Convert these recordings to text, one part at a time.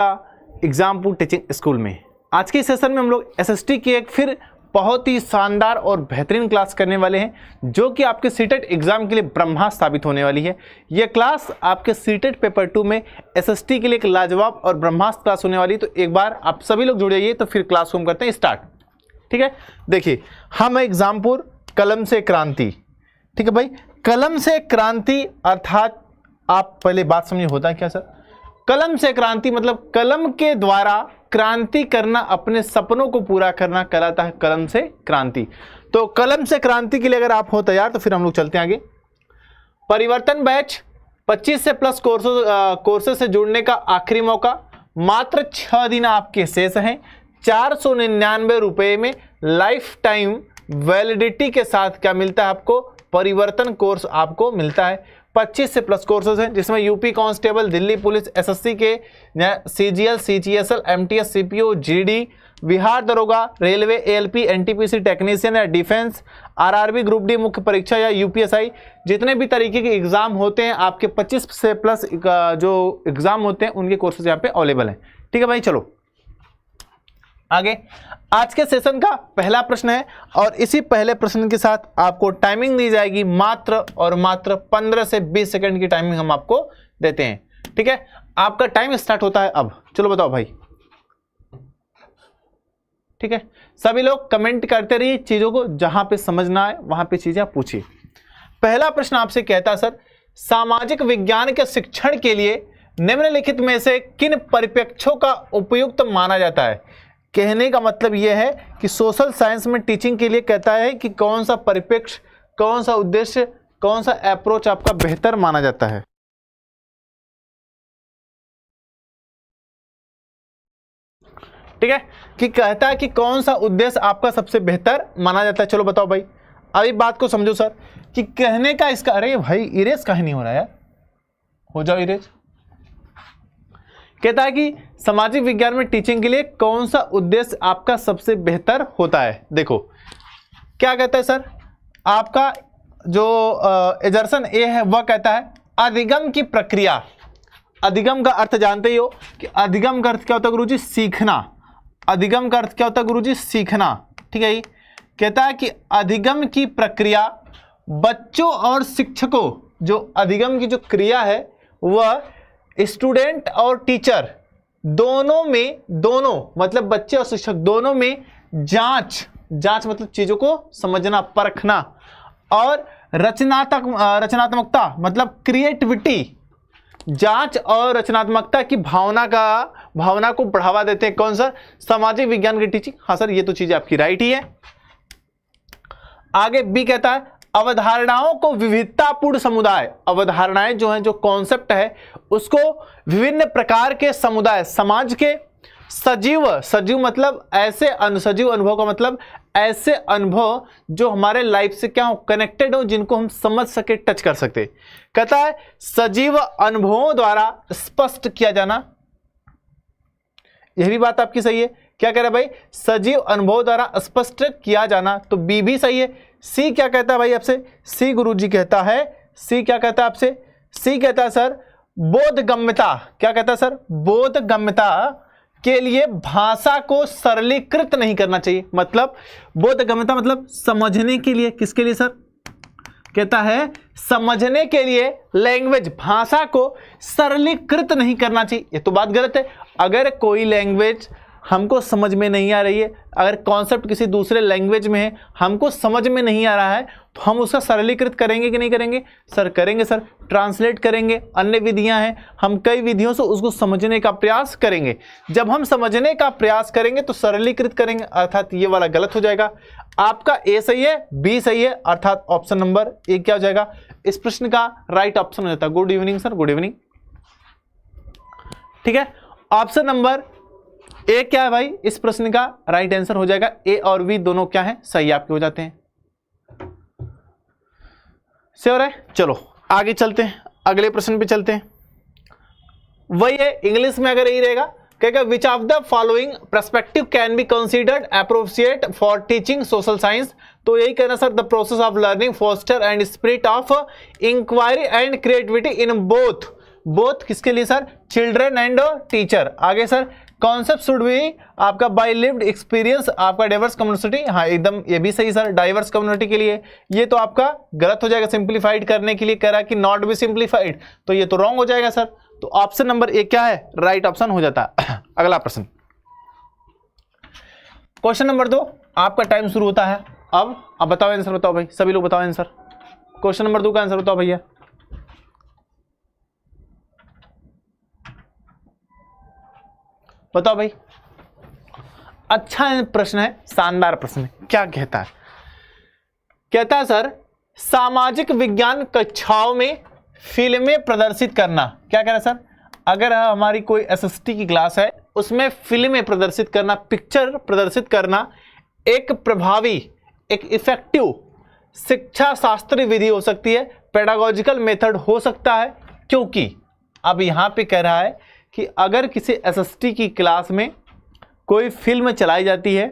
Exam teaching school में आज के सेशन में हम लोग एसएसटी की एक फिर बहुत ही शानदार और बेहतरीन क्लास करने वाले हैं जो कि आपके सीटेट एग्जाम के लिए ब्रह्मास्त्र साबित होने वाली है। यह क्लास आपके सीटेट पेपर 2 में एसएसटी के लिए एक लाजवाब और ब्रह्मास्त्र क्लास होने वाली है। तो एक बार आप सभी लोग जुड़ जाइए, तो फिर क्लास को हम करते हैं स्टार्ट। ठीक है, देखिए हम एग्जामपुर कलम से क्रांति। ठीक है भाई, कलम से क्रांति अर्थात आप पहले बात समझिए होता क्या सर। कलम से क्रांति मतलब कलम के द्वारा क्रांति करना, अपने सपनों को पूरा करना कहलाता है कलम से क्रांति। तो कलम से क्रांति के लिए अगर आप हो तैयार तो फिर हम लोग चलते हैं आगे। परिवर्तन बैच 25 से प्लस कोर्सेज से जुड़ने का आखिरी मौका, मात्र 6 दिन आपके शेष हैं। 499 रुपए में लाइफ टाइम वैलिडिटी के साथ क्या मिलता है आपको, परिवर्तन कोर्स आपको मिलता है। 25 से प्लस कोर्सेज हैं जिसमें UP constable, Delhi police, SSC के, CGL, CGSL, MTS, CPO, GD, Bihar दरोगा, रेलवे, एएलपी, एनटीपीसी टेक्नीशियन या डिफेंस, आरआरबी ग्रुप डी मुख्य परीक्षा या यूपीएसआई, जितने भी तरीके के एग्जाम होते हैं आपके 25 से प्लस जो एग्जाम होते हैं उनके कोर्सेज यहाँ पे अवेलेबल हैं। ठीक है भाई, चलो आगे। आज के सेशन का पहला प्रश्न है और इसी पहले प्रश्न के साथ आपको टाइमिंग दी जाएगी मात्र और मात्र 15 से 20 सेकंड की टाइमिंग हम आपको देते हैं। ठीक है, आपका टाइम स्टार्ट होता है अब। चलो बताओ भाई। ठीक है, सभी लोग कमेंट करते रहिए चीजों को, जहां पे समझना है वहां पे चीजें पूछिए। पहला प्रश्न आपसे कहता है सर, सामाजिक विज्ञान के शिक्षण के लिए निम्नलिखित में से किन परिप्रेक्ष्यों का उपयुक्त माना जाता है। कहने का मतलब यह है कि सोशल साइंस में टीचिंग के लिए कहता है कि कौन सा परिप्रेक्ष्य, कौन सा उद्देश्य, कौन सा अप्रोच आपका बेहतर माना जाता है। ठीक है, कि कहता है कि कौन सा उद्देश्य आपका सबसे बेहतर माना जाता है। चलो बताओ भाई, अभी बात को समझो सर कि कहने का इसका, अरे भाई इरेज काहे नहीं हो रहा यार, हो जाओ इरेज। कहता है कि सामाजिक विज्ञान में टीचिंग के लिए कौन सा उद्देश्य आपका सबसे बेहतर होता है। देखो क्या कहता है सर, आपका जो एजर्सन ए है वह कहता है अधिगम की प्रक्रिया। अधिगम का अर्थ जानते ही हो कि अधिगम का अर्थ क्या होता है गुरुजी, सीखना। अधिगम का अर्थ क्या होता है गुरुजी, सीखना। ठीक है, कहता है कि अधिगम की प्रक्रिया बच्चों और शिक्षकों, जो अधिगम की जो क्रिया है वह स्टूडेंट और टीचर दोनों में, दोनों मतलब बच्चे और शिक्षक दोनों में जांच मतलब चीजों को समझना, परखना, और रचनात्मकता मतलब क्रिएटिविटी, जांच और रचनात्मकता की भावना को बढ़ावा देते हैं। कौन सा, सामाजिक विज्ञान की टीचिंग। हाँ सर, ये तो चीजें आपकी राइट ही है। आगे बी कहता है अवधारणाओं को विविधतापूर्ण समुदाय, अवधारणाएं जो हैं, जो कॉन्सेप्ट है उसको विभिन्न प्रकार के समुदाय, समाज के सजीव मतलब ऐसे, सजीव अनुभव का मतलब ऐसे अनुभव जो हमारे लाइफ से क्या हो, कनेक्टेड हो, जिनको हम समझ सके, टच कर सकते। कहता है सजीव अनुभवों द्वारा स्पष्ट किया जाना, यह भी बात आपकी सही है। क्या कह रहा है भाई, सजीव अनुभव द्वारा स्पष्ट किया जाना, तो बी भी सही है। सी क्या कहता है भाई आपसे, सी गुरुजी कहता है, सी क्या कहता है आपसे, सी कहता है सर बोधगम्यता। क्या कहता है सर, बोधगम्यता के लिए भाषा को सरलीकृत नहीं करना चाहिए। मतलब बोधगम्यता मतलब समझने के लिए, किसके लिए सर, कहता है समझने के लिए लैंग्वेज, भाषा को सरलीकृत नहीं करना चाहिए। ये तो बात गलत है। अगर कोई लैंग्वेज हमको समझ में नहीं आ रही है, अगर कॉन्सेप्ट किसी दूसरे लैंग्वेज में है, हमको समझ में नहीं आ रहा है, तो हम उसका सरलीकृत करेंगे कि नहीं करेंगे सर, करेंगे सर, ट्रांसलेट करेंगे। अन्य विधियां हैं, हम कई विधियों से उसको समझने का प्रयास करेंगे। जब हम समझने का प्रयास करेंगे तो सरलीकृत करेंगे, अर्थात ये वाला गलत हो जाएगा। आपका ए सही है, बी सही है, अर्थात ऑप्शन नंबर ए क्या हो जाएगा, इस प्रश्न का राइट ऑप्शन हो जाता है। Good evening sir, good evening. ठीक है, ऑप्शन नंबर ए क्या है भाई, इस प्रश्न का राइट आंसर हो जाएगा। ए और बी दोनों क्या है, सही आपके हो जाते हैं। श्योर है, चलो आगे चलते हैं, अगले प्रश्न पे चलते हैं। वही है, इंग्लिश में अगर यही रहेगा, कहेगा which of the following perspective can be considered appropriate for teaching social science. तो यही कहना sir, the process of learning foster and spirit of inquiry and creativity in both both किसके लिए सर, चिल्ड्रन एंड टीचर। आगे sir, concept should be आपका by lived experience आपका diverse community, हाँ एकदम ये भी सही सर, डाइवर्स कम्युनिटी के लिए। ये तो आपका गलत हो जाएगा, सिंप्लीफाइड करने के लिए कह रहा है कि नॉट बी सिंप्लीफाइड, तो ये तो रॉन्ग हो जाएगा सर। तो ऑप्शन नंबर ए क्या है, राइट ऑप्शन हो जाता है। अगला प्रश्न, क्वेश्चन नंबर 2, आपका टाइम शुरू होता है अब बताओ आंसर, बताओ भाई, सभी लोग बताओ आंसर। क्वेश्चन नंबर 2 का आंसर बताओ भैया। बताओ भाई। अच्छा प्रश्न है, शानदार प्रश्न है। क्या कहता है, कहता है सर सामाजिक विज्ञान कक्षाओं में फिल्में प्रदर्शित करना। क्या कह रहा है सर, अगर हमारी कोई एसएसटी की क्लास है उसमें फिल्में प्रदर्शित करना, पिक्चर प्रदर्शित करना एक प्रभावी, एक इफेक्टिव शिक्षा शास्त्रीय विधि हो सकती है, पेडागोजिकल मेथड हो सकता है। क्योंकि अब यहां पे कह रहा है कि अगर किसी एसएसटी की क्लास में कोई फिल्म चलाई जाती है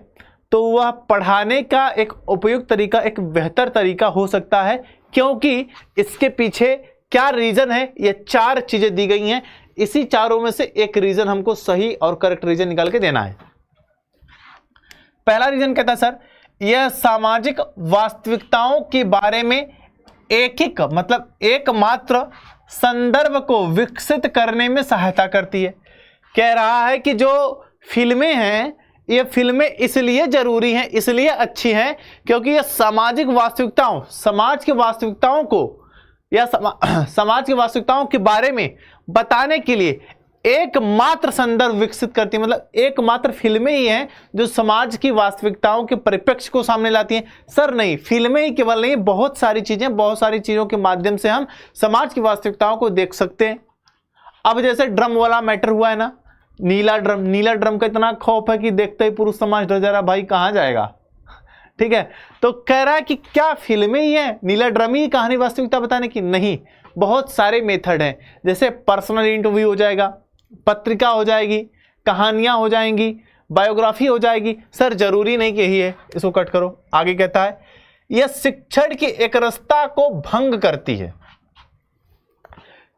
तो वह पढ़ाने का एक उपयुक्त तरीका, एक बेहतर तरीका हो सकता है। क्योंकि इसके पीछे क्या रीजन है, ये 4 चीजें दी गई हैं, इसी चारों में से एक रीजन हमको सही और करेक्ट रीजन निकाल के देना है। पहला रीजन कहता है सर यह सामाजिक वास्तविकताओं के बारे में एक मतलब एकमात्र संदर्भ को विकसित करने में सहायता करती है। कह रहा है कि जो फिल्में हैं ये फिल्में इसलिए जरूरी हैं, इसलिए अच्छी हैं क्योंकि ये सामाजिक वास्तविकताओं, समाज की वास्तविकताओं को या समाज की वास्तविकताओं के बारे में बताने के लिए एकमात्र संदर्भ विकसित करती है। मतलब एकमात्र फिल्में ही हैं जो समाज की वास्तविकताओं के परिप्रेक्ष्य को सामने लाती हैं। सर नहीं, फिल्में ही केवल नहीं, बहुत सारी चीजें, बहुत सारी चीजों के माध्यम से हम समाज की वास्तविकताओं को देख सकते हैं। अब जैसे ड्रम वाला मैटर हुआ है ना, नीला ड्रम का इतना खौफ है कि देखते ही पुरुष समाज डर जा रहा, भाई कहां जाएगा। ठीक है, तो कह रहा है कि क्या फिल्में ही है, नीला ड्रम ही कहानी वास्तविकता बताने की? नहीं, बहुत सारे मेथड हैं। जैसे पर्सनल इंटरव्यू हो जाएगा, पत्रिका हो जाएगी, कहानियां हो जाएंगी, बायोग्राफी हो जाएगी। सर जरूरी नहीं कि यही है, इसको कट करो। आगे कहता है यह शिक्षण की एकरसता को भंग करती है।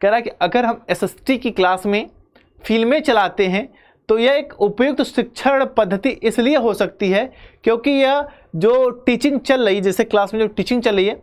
कह रहा है कि अगर हम एसएसटी की क्लास में फिल्में चलाते हैं तो यह एक उपयुक्त शिक्षण पद्धति इसलिए हो सकती है क्योंकि यह जो टीचिंग चल रही है, जैसे क्लास में जो टीचिंग चल रही है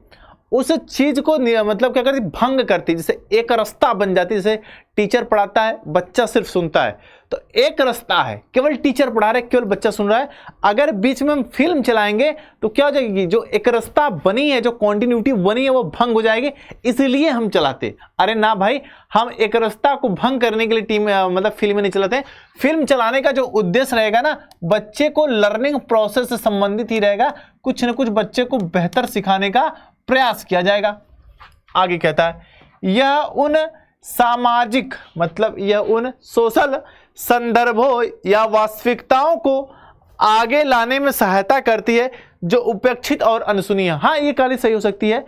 उस चीज को मतलब क्या करती, भंग करती, जैसे एक रास्ता बन जाती है। जैसे टीचर पढ़ाता है, बच्चा सिर्फ सुनता है, तो एक रास्ता है, केवल टीचर पढ़ा रहे, केवल बच्चा सुन रहा है। अगर बीच में हम फिल्म चलाएंगे तो क्या हो जाएगी, जो एक रास्ता बनी है, जो कॉन्टिन्यूटी बनी है वो भंग हो जाएगी, इसलिए हम चलाते। अरे ना भाई, हम एक रास्ता को भंग करने के लिए मतलब फिल्म नहीं चलाते। फिल्म चलाने का जो उद्देश्य रहेगा ना, बच्चे को लर्निंग प्रोसेस से संबंधित ही रहेगा, कुछ न कुछ बच्चे को बेहतर सिखाने का प्रयास किया जाएगा। आगे कहता है यह उन सामाजिक मतलब यह उन सोशल संदर्भों या वास्तविकताओं को आगे लाने में सहायता करती है जो उपेक्षित और अनसुनी है। हाँ, ये काली सही हो सकती है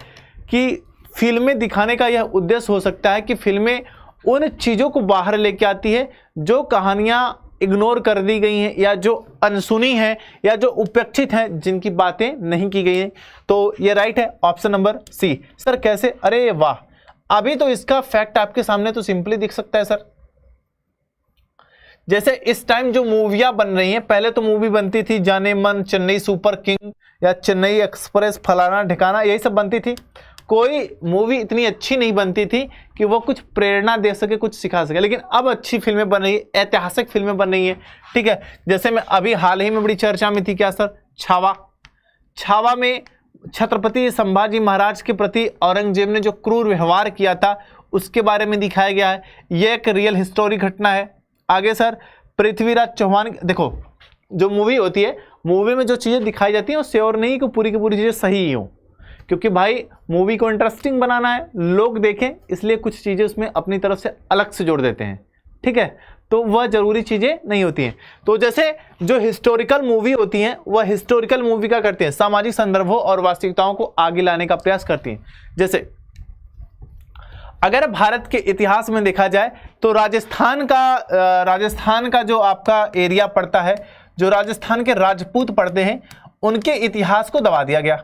कि फिल्में दिखाने का यह उद्देश्य हो सकता है कि फिल्में उन चीजों को बाहर लेके आती है जो कहानियां इग्नोर कर दी गई हैं या जो अनसुनी हैं या जो उपेक्षित हैं, जिनकी बातें नहीं की गई हैं। तो ये राइट है, ऑप्शन नंबर सी। सर कैसे? अरे वाह, अभी तो इसका फैक्ट आपके सामने तो सिंपली दिख सकता है सर। जैसे इस टाइम जो मूवियां बन रही हैं, पहले तो मूवी बनती थी जाने मन, चेन्नई सुपर किंग या चेन्नई एक्सप्रेस, फलाना ठिकाना, यही सब बनती थी। कोई मूवी इतनी अच्छी नहीं बनती थी कि वो कुछ प्रेरणा दे सके, कुछ सिखा सके। लेकिन अब अच्छी फिल्में बन रही है, ऐतिहासिक फिल्में बन रही हैं। ठीक है, जैसे मैं अभी हाल ही में बड़ी चर्चा में थी, क्या सर, छावा। छावा में छत्रपति संभाजी महाराज के प्रति औरंगजेब ने जो क्रूर व्यवहार किया था उसके बारे में दिखाया गया है। यह एक रियल हिस्टोरिक घटना है। आगे सर, पृथ्वीराज चौहान, देखो जो मूवी होती है, मूवी में जो चीज़ें दिखाई जाती हैं वो श्योर नहीं कि पूरी की पूरी चीज़ें सही ही हों, क्योंकि भाई मूवी को इंटरेस्टिंग बनाना है, लोग देखें, इसलिए कुछ चीज़ें उसमें अपनी तरफ से अलग से जोड़ देते हैं। ठीक है, तो वह जरूरी चीज़ें नहीं होती हैं। तो जैसे जो हिस्टोरिकल मूवी होती हैं, वह हिस्टोरिकल मूवी क्या करते हैं, सामाजिक संदर्भों और वास्तविकताओं को आगे लाने का प्रयास करती हैं। जैसे अगर भारत के इतिहास में देखा जाए तो राजस्थान का जो आपका एरिया पड़ता है, जो राजस्थान के राजपूत पढ़ते हैं, उनके इतिहास को दबा दिया गया।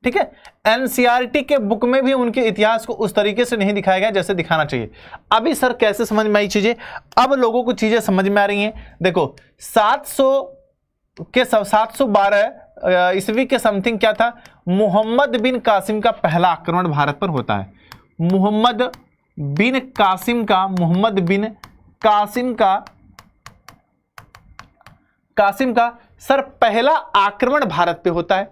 ठीक है। एनसीईआरटी के बुक में भी उनके इतिहास को उस तरीके से नहीं दिखाया गया जैसे दिखाना चाहिए। अभी सर कैसे समझ में आई चीजें, अब लोगों को चीजें समझ में आ रही हैं। देखो 712 ईस्वी के समथिंग क्या था, मोहम्मद बिन कासिम का पहला आक्रमण भारत पर होता है। मोहम्मद बिन कासिम का सर पहला आक्रमण भारत पे होता है।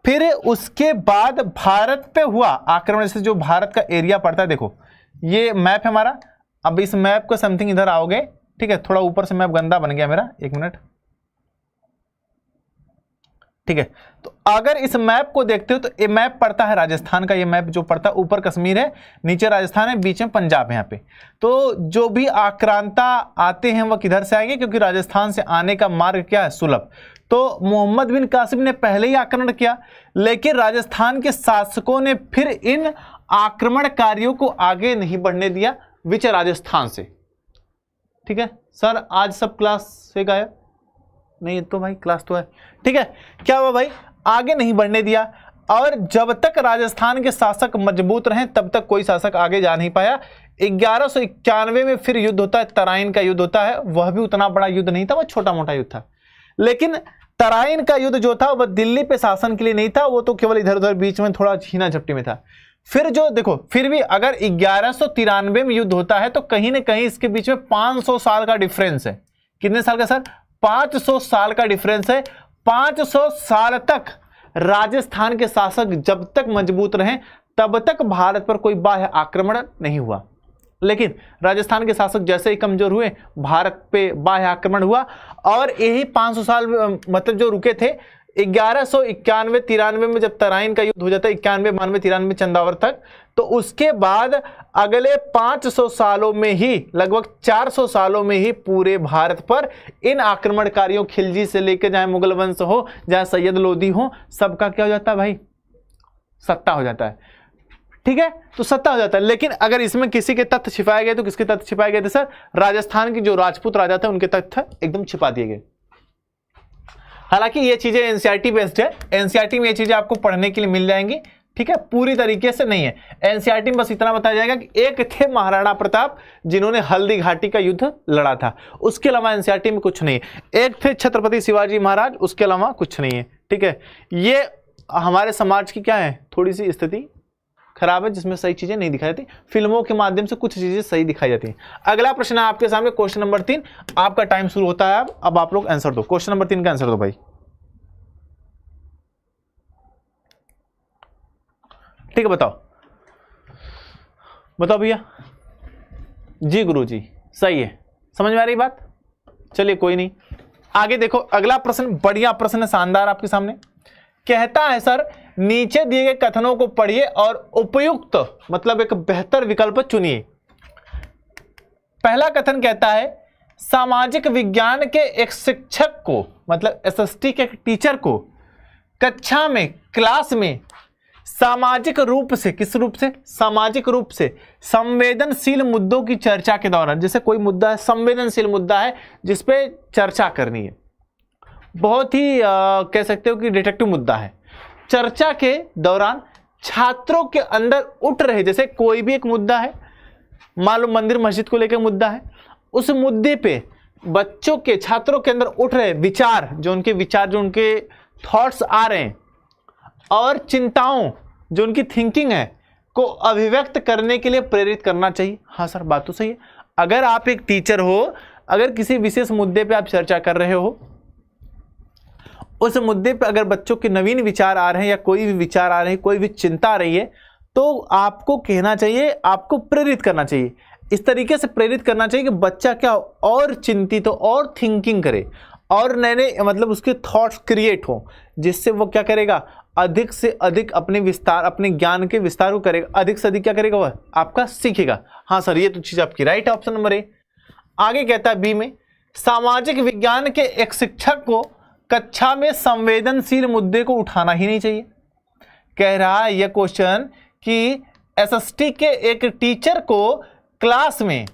फिर उसके बाद भारत पे हुआ आक्रमण, जैसे जो भारत का एरिया पड़ता है, देखो ये मैप है हमारा। अब इस मैप को समथिंग इधर आओगे, ठीक है, थोड़ा ऊपर से मैप गंदा बन गया मेरा, एक मिनट, ठीक है। तो अगर इस मैप को देखते हो तो ये मैप पड़ता है राजस्थान का, ये मैप जो पड़ता है ऊपर कश्मीर है, नीचे राजस्थान है, बीच में पंजाब है यहाँ पे। तो जो भी आक्रांता आते हैं वह किधर से आएंगे, क्योंकि राजस्थान से आने का मार्ग क्या है, सुलभ। तो मोहम्मद बिन कासिम ने पहले ही आक्रमण किया, लेकिन राजस्थान के शासकों ने फिर इन आक्रमणकारियों को आगे नहीं बढ़ने दिया, विच राजस्थान से। ठीक है सर, आज सब क्लास से गायब नहीं तो भाई क्लास तो है, ठीक है। क्या हुआ भाई, आगे नहीं बढ़ने दिया, और जब तक राजस्थान के शासक मजबूत रहे तब तक कोई शासक आगे जा नहीं पाया। 1191 में फिर युद्ध होता है, तराइन का युद्ध होता है। वह भी उतना बड़ा युद्ध नहीं था, वह छोटा मोटा युद्ध था। लेकिन तराइन का युद्ध जो था वह दिल्ली पे शासन के लिए नहीं था, वो तो केवल इधर उधर बीच में थोड़ा छीना झपटी में था। फिर जो देखो, फिर भी अगर 1193 में युद्ध होता है तो कहीं ना कहीं इसके बीच में 500 साल का डिफरेंस है। कितने साल का सर, 500 साल का डिफरेंस है। 500 साल तक राजस्थान के शासक जब तक मजबूत रहे तब तक भारत पर कोई बाह्य आक्रमण नहीं हुआ। लेकिन राजस्थान के शासक जैसे ही कमजोर हुए, भारत पे बाह्य आक्रमण हुआ, और यही 500 साल मतलब जो रुके थे, 1191-93 में जब तराइन का युद्ध हो जाता है, 91-92-93 चंदावर तक, तो उसके बाद अगले 500 सालों में ही, लगभग 400 सालों में ही पूरे भारत पर इन आक्रमणकारियों, खिलजी से लेकर चाहे मुगल वंश हो, चाहे सैयद लोधी हो, सबका क्या हो जाता है भाई, सत्ता हो जाता है। ठीक है, तो सत्ता हो जाता है। लेकिन अगर इसमें किसी के तथ्य छिपाए गए तो किसके तथ्य छिपाए गए थे सर, राजस्थान की जो राजपूत राजा थे उनके तथ्य एकदम छिपा दिए गए। हालांकि ये चीजें एनसीईआरटी बेस्ड है, एनसीईआरटी में ये चीजें आपको पढ़ने के लिए मिल जाएंगी, ठीक है, पूरी तरीके से नहीं है। एनसीईआरटी में बस इतना बताया जाएगा कि एक थे महाराणा प्रताप जिन्होंने हल्दी घाटी का युद्ध लड़ा था, उसके अलावा एनसीईआरटी में कुछ नहीं है। एक थे छत्रपति शिवाजी महाराज, उसके अलावा कुछ नहीं है। ठीक है, ये हमारे समाज की क्या है, थोड़ी सी स्थिति खराब है जिसमें सही चीजें नहीं दिखाई जाती, फिल्मों के माध्यम से कुछ चीजें सही दिखाई जाती हैं। अगला प्रश्न है आपके सामने, क्वेश्चन नंबर 3। आपका टाइम शुरू होता है अब आप लोग आंसर दो। क्वेश्चन नंबर 3 का आंसर दो भाई। ठीक है, बताओ बताओ भैया। जी गुरुजी, सही है, समझ में आ रही बात। चलिए कोई नहीं, आगे देखो। अगला प्रश्न बढ़िया प्रश्न है, शानदार आपके सामने। कहता है सर, नीचे दिए गए कथनों को पढ़िए और उपयुक्त मतलब एक बेहतर विकल्प चुनिए। पहला कथन कहता है, सामाजिक विज्ञान के एक शिक्षक को, मतलब एसएसटी के एक टीचर को कक्षा में, क्लास में सामाजिक रूप से, किस रूप से, सामाजिक रूप से संवेदनशील मुद्दों की चर्चा के दौरान, जैसे कोई मुद्दा है, संवेदनशील मुद्दा है जिस पे चर्चा करनी है, बहुत ही कह सकते हो कि डिटेक्टिव मुद्दा है, चर्चा के दौरान छात्रों के अंदर उठ रहे, जैसे कोई भी एक मुद्दा है, मान लो मंदिर मस्जिद को लेकर मुद्दा है, उस मुद्दे पे बच्चों के, छात्रों के अंदर उठ रहे विचार, जो उनके थॉट्स आ रहे हैं, और चिंताओं, जो उनकी थिंकिंग है, को अभिव्यक्त करने के लिए प्रेरित करना चाहिए। हाँ सर, बात तो सही है। अगर आप एक टीचर हो, अगर किसी विशेष मुद्दे पे आप चर्चा कर रहे हो, उस मुद्दे पे अगर बच्चों के नवीन विचार आ रहे हैं या कोई भी विचार आ रहे हैं, कोई भी चिंता आ रही है, तो आपको कहना चाहिए, आपको प्रेरित करना चाहिए। इस तरीके से प्रेरित करना चाहिए कि बच्चा क्या और चिंतित हो और थिंकिंग करे, और नए नए मतलब उसके थॉट्स क्रिएट हो, जिससे वो क्या करेगा, अधिक से अधिक अपने विस्तार, अपने ज्ञान के विस्तार को करेगा, अधिक से अधिक क्या करेगा, वह आपका सीखेगा। हाँ सर, ये तो चीज आपकी राइट है, ऑप्शन नंबर ए। आगे कहता है बी में, सामाजिक विज्ञान के एक शिक्षक को कक्षा में संवेदनशील मुद्दे को उठाना ही नहीं चाहिए। कह रहा है यह क्वेश्चन कि एसएसटी के एक टीचर को क्लास में,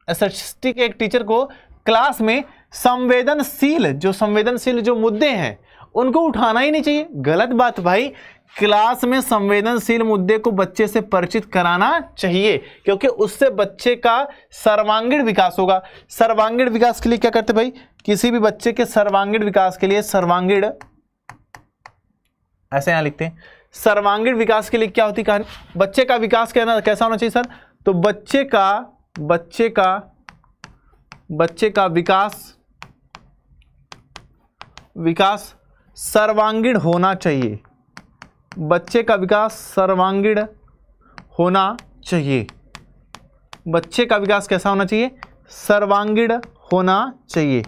एसएसटी के एक टीचर को क्लास में संवेदनशील जो मुद्दे हैं उनको उठाना ही नहीं चाहिए। गलत बात भाई, क्लास में संवेदनशील मुद्दे को बच्चे से परिचित कराना चाहिए, क्योंकि उससे बच्चे का सर्वांगीण विकास होगा। सर्वांगीण विकास के लिए क्या करते भाई, किसी भी बच्चे के सर्वांगीण विकास के लिए सर्वांगीण, ऐसे यहां लिखते हैं, सर्वांगीण विकास के लिए क्या होती कहानी, बच्चे का विकास कहना कैसा होना चाहिए सर, तो बच्चे का विकास सर्वांगीण होना चाहिए। बच्चे का विकास सर्वांगीण होना चाहिए। बच्चे का विकास कैसा होना चाहिए, सर्वांगीण होना चाहिए।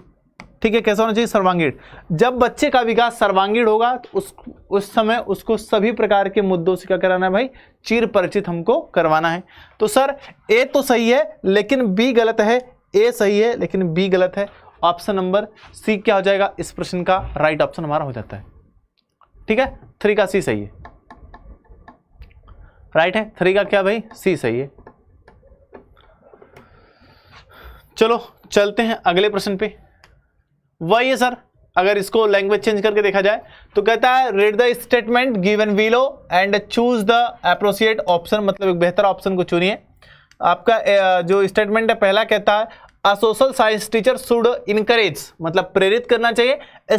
ठीक है, कैसा होना चाहिए, सर्वांगीण। जब बच्चे का विकास सर्वांगीण होगा तो उस समय उसको सभी प्रकार के मुद्दों से क्या कराना है भाई, चिर परिचित हमको करवाना है। तो सर ए तो सही है लेकिन बी गलत है, ए सही है लेकिन बी गलत है। ऑप्शन नंबर सी क्या हो जाएगा, इस प्रश्न का राइट ऑप्शन हमारा हो जाता है। ठीक है, 3 का सी सही है, राइट है 3 का क्या भाई, सी सही है। चलो चलते हैं अगले प्रश्न पे। वही है सर, अगर इसको लैंग्वेज चेंज करके देखा जाए तो कहता है read the statement given below and choose the appropriate option, मतलब एक बेहतर ऑप्शन को चुनिए। आपका जो स्टेटमेंट है पहला कहता है a social science teacher should encourage, मतलब प्रेरित करना चाहिए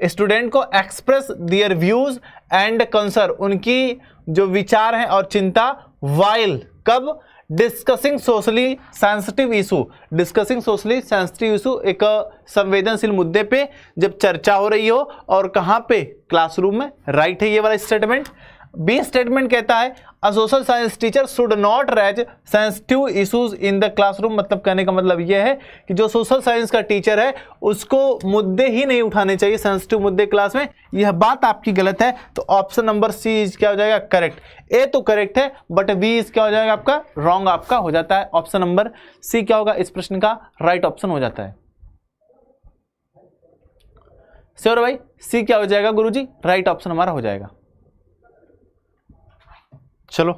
स्टूडेंट को express their views and concern, उनकी जो विचार हैं और चिंता, वाइल कब discussing socially sensitive issue, discussing socially sensitive issue, एक संवेदनशील मुद्दे पे जब चर्चा हो रही हो, और कहां पे, क्लासरूम में। राइट है ये वाला स्टेटमेंट। बी स्टेटमेंट कहता है a social science teacher should not raise sensitive issues in the classroom, मतलब कहने का मतलब यह है कि जो सोशल साइंस का टीचर है उसको मुद्दे ही नहीं उठाने चाहिए, सेंसिटिव मुद्दे क्लास में। यह बात आपकी गलत है, तो ऑप्शन नंबर सी क्या हो जाएगा, करेक्ट। ए तो करेक्ट है बट बी क्या हो जाएगा आपका, रॉन्ग आपका हो जाता है। ऑप्शन नंबर सी क्या होगा, इस प्रश्न का राइट ऑप्शन हो जाता है। श्योर भाई, सी क्या हो जाएगा गुरुजी, राइट ऑप्शन हमारा हो जाएगा। चलो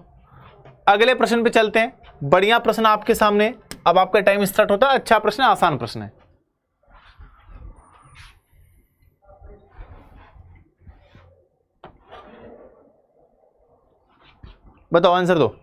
अगले प्रश्न पे चलते हैं। बढ़िया प्रश्न आपके सामने, अब आपका टाइम स्टार्ट होता है। अच्छा प्रश्न है, आसान प्रश्न है। बताओ आंसर दो।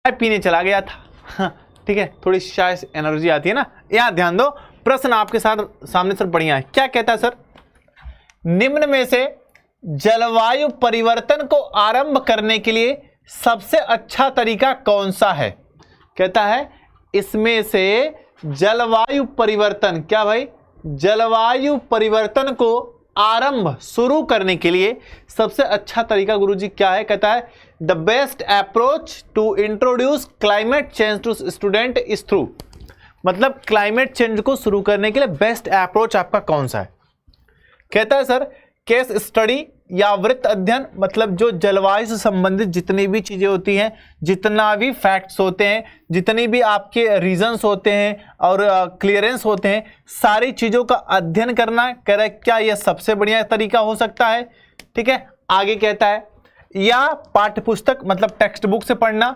पीने चला गया था। ठीक है, थोड़ी शायद एनर्जी आती है ना। यहां ध्यान दो, प्रश्न आपके साथ सामने सर बढ़िया है। क्या कहता है सर, निम्न में से जलवायु परिवर्तन को आरंभ करने के लिए सबसे अच्छा तरीका कौन सा है। कहता है इसमें से जलवायु परिवर्तन, क्या भाई, जलवायु परिवर्तन को आरंभ शुरू करने के लिए सबसे अच्छा तरीका गुरुजी क्या है। कहता है the best approach to introduce climate change to student is through, मतलब क्लाइमेट चेंज को शुरू करने के लिए बेस्ट अप्रोच आपका कौन सा है। कहता है सर केस स्टडी या वृत्त अध्ययन, मतलब जो जलवायु से संबंधित जितनी भी चीजें होती हैं, जितना भी फैक्ट्स होते हैं, जितनी भी आपके रीजंस होते हैं और क्लियरेंस होते हैं, सारी चीजों का अध्ययन करना। कह रहा है क्या यह सबसे बढ़िया तरीका हो सकता है। ठीक है, आगे कहता है या पाठ्यपुस्तक मतलब टेक्स्ट बुक से पढ़ना।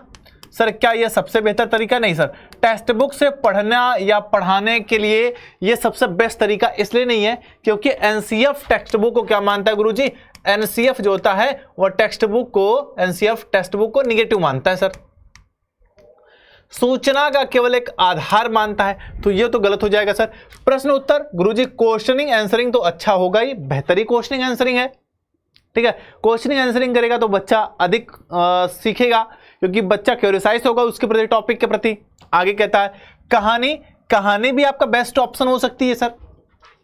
सर क्या यह सबसे बेहतर तरीका, नहीं सर, टेक्स्ट बुक से पढ़ना या पढ़ाने के लिए यह सबसे बेस्ट तरीका इसलिए नहीं है क्योंकि एनसीएफ टेक्स्ट बुक को क्या मानता है गुरुजी, एनसीएफ जो होता है वह टेक्स्ट बुक को, एनसीएफ टेक्स्ट बुक को निगेटिव मानता है सर। सूचना का केवल एक आधार मानता है, तो ये तो गलत हो जाएगा सर। प्रश्न उत्तर गुरुजी क्वेश्चनिंग आंसरिंग तो अच्छा होगा ही, बेहतरीन क्वेश्चनिंग आंसरिंग है, ठीक है। क्वेश्चनिंग आंसरिंग करेगा तो बच्चा अधिक सीखेगा, क्योंकि बच्चा क्यूरियसाइज होगा उसके प्रति, टॉपिक के प्रति। आगे कहता है कहानी, कहानी भी आपका बेस्ट ऑप्शन हो सकती है सर,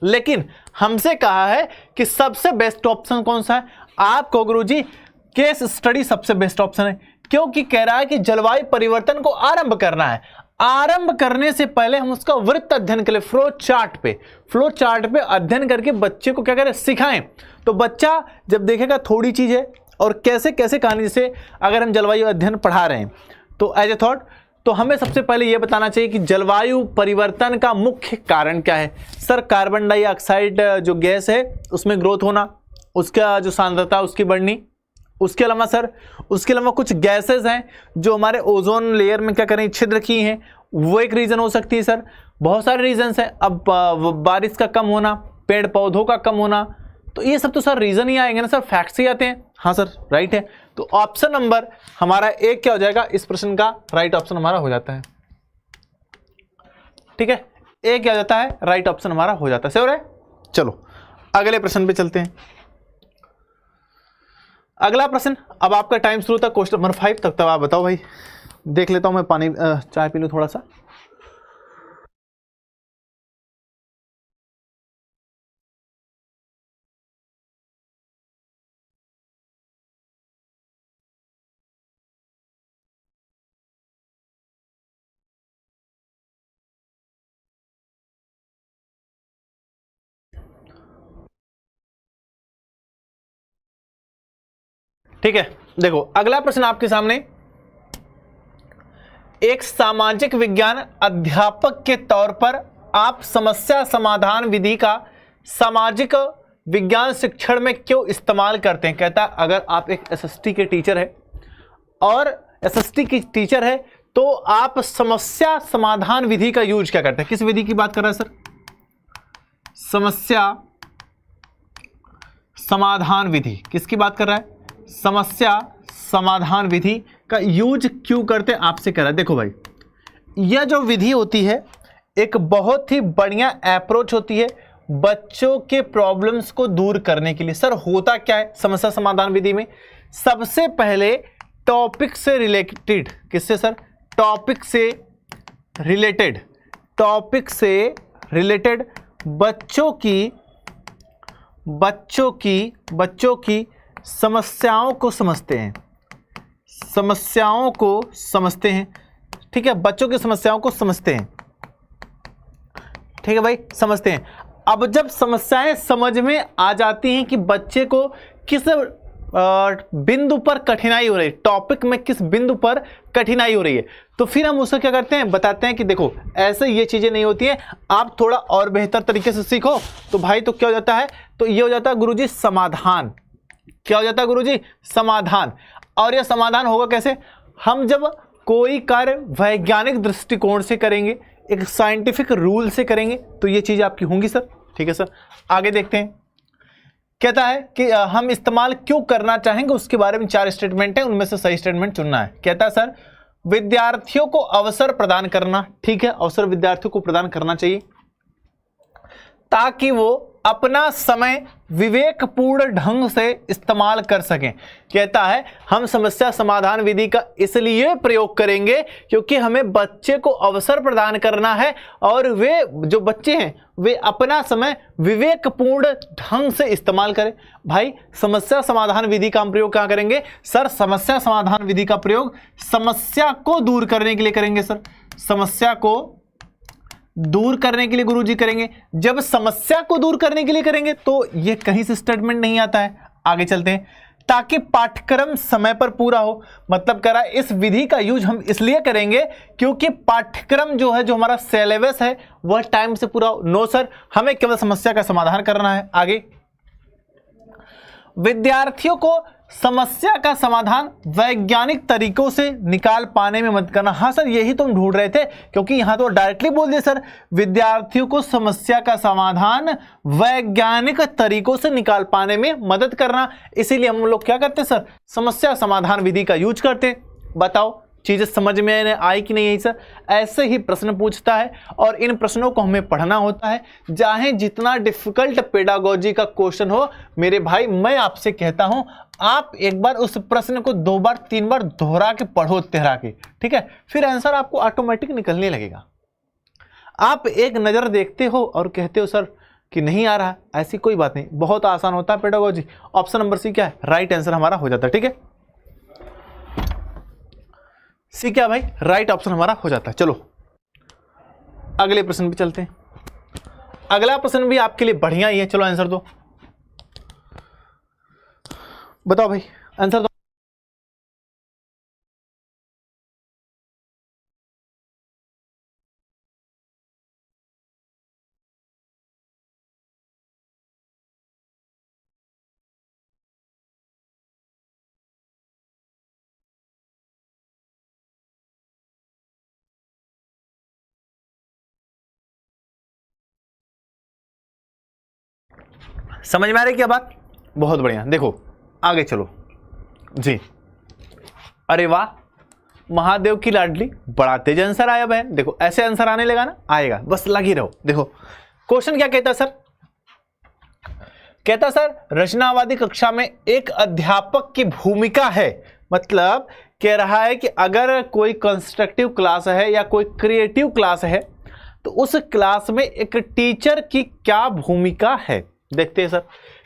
लेकिन हमसे कहा है कि सबसे बेस्ट ऑप्शन कौन सा है। आपको गुरुजी केस स्टडी सबसे बेस्ट ऑप्शन है, क्योंकि कह रहा है कि जलवायु परिवर्तन को आरंभ करना है। आरंभ करने से पहले हम उसका वृत्त अध्ययन के लिए फ्लो चार्ट पे अध्ययन करके बच्चे को क्या करें, सिखाएं। तो बच्चा जब देखेगा थोड़ी चीज है और कैसे कैसे कहानी, जैसे अगर हम जलवायु अध्ययन पढ़ा रहे हैं तो एज ए थॉट, तो हमें सबसे पहले यह बताना चाहिए कि जलवायु परिवर्तन का मुख्य कारण क्या है। सर कार्बन डाइऑक्साइड जो गैस है उसमें ग्रोथ होना, उसका जो सांद्रता उसकी बढ़नी, उसके अलावा सर उसके अलावा कुछ गैसेस हैं जो हमारे ओजोन लेयर में क्या करें, छिद्र की हैं, वो एक रीजन हो सकती है सर। बहुत सारे रीजंस हैं, अब बारिश का कम होना, पेड़ पौधों का कम होना, तो ये सब तो सर रीजन ही आएंगे ना सर, फैक्ट्स ही आते हैं। हाँ सर राइट है, तो ऑप्शन नंबर हमारा एक क्या हो जाएगा, इस प्रश्न का राइट ऑप्शन हमारा हो जाता है, ठीक है। एक क्या हो जाता है, राइट ऑप्शन हमारा हो जाता है, सही है। चलो अगले प्रश्न पे चलते हैं। अगला प्रश्न, अब आपका टाइम शुरू था क्वेश्चन नंबर 5 तक आप बताओ भाई। देख लेता हूं मैं, पानी चाय पी लूं थोड़ा सा। ठीक है, देखो अगला प्रश्न आपके सामने, एक सामाजिक विज्ञान अध्यापक के तौर पर आप समस्या समाधान विधि का सामाजिक विज्ञान शिक्षण में क्यों इस्तेमाल करते हैं। कहता है अगर आप एक एसएसटी के टीचर है और एसएसटी की टीचर है तो आप समस्या समाधान विधि का यूज क्या करते हैं। किस विधि की बात कर रहा है सर, समस्या समाधान विधि, किसकी बात कर रहा है, समस्या समाधान विधि का यूज क्यों करते आपसे कह रहा है। देखो भाई, यह जो विधि होती है एक बहुत ही बढ़िया अप्रोच होती है बच्चों के प्रॉब्लम्स को दूर करने के लिए। सर होता क्या है समस्या समाधान विधि में, सबसे पहले टॉपिक से रिलेटेड, किससे सर, टॉपिक से रिलेटेड बच्चों की समस्याओं को समझते हैं, ठीक है, बच्चों की समस्याओं को समझते हैं, ठीक है भाई, समझते हैं। अब जब समस्याएं समझ में आ जाती हैं कि बच्चे को किस बिंदु पर कठिनाई हो रही है, टॉपिक में किस बिंदु पर कठिनाई हो रही है, तो फिर हम उसको क्या करते हैं, बताते हैं कि देखो ऐसे ये चीजें नहीं होती हैं, आप थोड़ा और बेहतर तरीके से सीखो। तो भाई तो क्या हो जाता है, तो ये हो जाता है गुरुजी समाधान। क्या हो जाता है गुरुजी, समाधान। और यह समाधान होगा कैसे, हम जब कोई कार्य वैज्ञानिक दृष्टिकोण से करेंगे, एक साइंटिफिक रूल से करेंगे, तो ये चीज आपकी होंगी सर, ठीक है सर। आगे देखते हैं, कहता है कि हम इस्तेमाल क्यों करना चाहेंगे, उसके बारे में 4 स्टेटमेंट है, उनमें से सही स्टेटमेंट चुनना है। कहता है सर विद्यार्थियों को अवसर प्रदान करना, ठीक है, अवसर विद्यार्थियों को प्रदान करना चाहिए ताकि वो अपना समय विवेकपूर्ण ढंग से इस्तेमाल कर सकें। कहता है हम समस्या समाधान विधि का इसलिए प्रयोग करेंगे क्योंकि हमें बच्चे को अवसर प्रदान करना है और वे जो बच्चे हैं वे अपना समय विवेकपूर्ण ढंग से इस्तेमाल करें। भाई समस्या समाधान विधि का हम प्रयोग कहां करेंगे सर, समस्या समाधान विधि का प्रयोग समस्या को दूर करने के लिए करेंगे सर, समस्या को दूर करने के लिए गुरुजी करेंगे। जब समस्या को दूर करने के लिए करेंगे तो ये कहीं से स्टेटमेंट नहीं आता है। आगे चलते हैं, ताकि पाठ्यक्रम समय पर पूरा हो, मतलब कह रहा है इस विधि का यूज हम इसलिए करेंगे क्योंकि पाठ्यक्रम जो है, जो हमारा सिलेबस है वह टाइम से पूरा हो। नो सर, हमें केवल समस्या का समाधान करना है। आगे, विद्यार्थियों को समस्या का समाधान वैज्ञानिक तरीकों से निकाल पाने में मदद करना। हाँ सर, यही तो हम ढूंढ रहे थे, क्योंकि यहां तो डायरेक्टली बोल दिया सर, विद्यार्थियों को समस्या का समाधान वैज्ञानिक तरीकों से निकाल पाने में मदद करना। इसीलिए हम लोग क्या करते हैं सर, समस्या समाधान विधि का यूज करते हैं। बताओ चीजें समझ में आई कि नहीं आई सर, ऐसे ही प्रश्न पूछता है और इन प्रश्नों को हमें पढ़ना होता है। चाहे जितना डिफिकल्ट पेडागोजी का क्वेश्चन हो मेरे भाई, मैं आपसे कहता हूं आप एक बार उस प्रश्न को 2 बार 3 बार दोहरा के पढ़ो तेहरा के, ठीक है, फिर आंसर आपको ऑटोमेटिक निकलने लगेगा। आप एक नजर देखते हो और कहते हो सर कि नहीं आ रहा, ऐसी कोई बात नहीं, बहुत आसान होता है पेडागोजी। ऑप्शन नंबर सी क्या है, राइट आंसर हमारा हो जाता है। ठीक है, सी क्या भाई, राइट ऑप्शन हमारा हो जाता है। चलो अगले प्रश्न पे चलते हैं। अगला प्रश्न भी आपके लिए बढ़िया ही है, चलो आंसर दो, बताओ भाई आंसर दो। समझ में आ रही क्या बात, बहुत बढ़िया। देखो आगे चलो जी, अरे वाह महादेव की लाडली, बड़ा तेज आंसर आया बहन। देखो ऐसे आंसर आने लगा ना, आएगा, बस लगी रहो। देखो क्वेश्चन क्या कहता है सर, कहता सर रचनावादी कक्षा में एक अध्यापक की भूमिका है। मतलब कह रहा है कि अगर कोई कंस्ट्रक्टिव क्लास है या कोई क्रिएटिव क्लास है तो उस क्लास में एक टीचर की क्या भूमिका है। देखते हैं सर,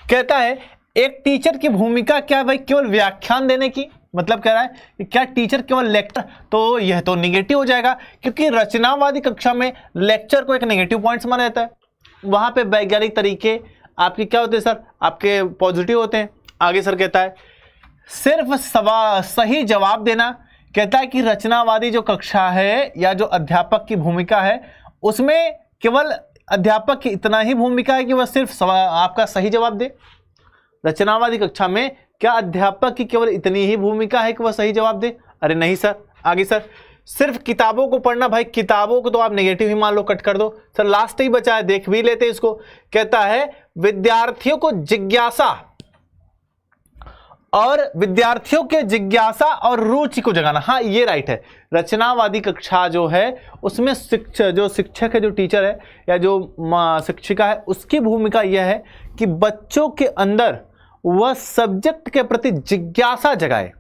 कहता है एक टीचर की भूमिका क्या भाई, केवल व्याख्यान देने की। मतलब कह रहा है कि क्या टीचर केवल लेक्चर, तो यह तो निगेटिव हो जाएगा क्योंकि रचनावादी कक्षा में लेक्चर को एक नेगेटिव पॉइंट माना जाता है। वहां पे वैज्ञानिक तरीके आपके क्या होते हैं सर, आपके पॉजिटिव होते हैं। आगे सर कहता है सिर्फ सही जवाब देना। कहता है कि रचनावादी जो कक्षा है या जो अध्यापक की भूमिका है उसमें केवल अध्यापक की इतना ही भूमिका है कि वह सिर्फ आपका सही जवाब दे। रचनावादी कक्षा में क्या अध्यापक की केवल इतनी ही भूमिका है कि वह सही जवाब दे? अरे नहीं सर। आगे सर सिर्फ किताबों को पढ़ना, भाई किताबों को तो आप नेगेटिव ही मान लो, कट कर दो। सर लास्ट ही बचा है, देख भी लेते इसको। कहता है विद्यार्थियों को जिज्ञासा और रुचि को जगाना। हाँ ये राइट है। रचनावादी कक्षा जो है उसमें शिक्षक है, जो टीचर है या जो शिक्षिका है, उसकी भूमिका यह है कि बच्चों के अंदर वह सब्जेक्ट के प्रति जिज्ञासा जगाए,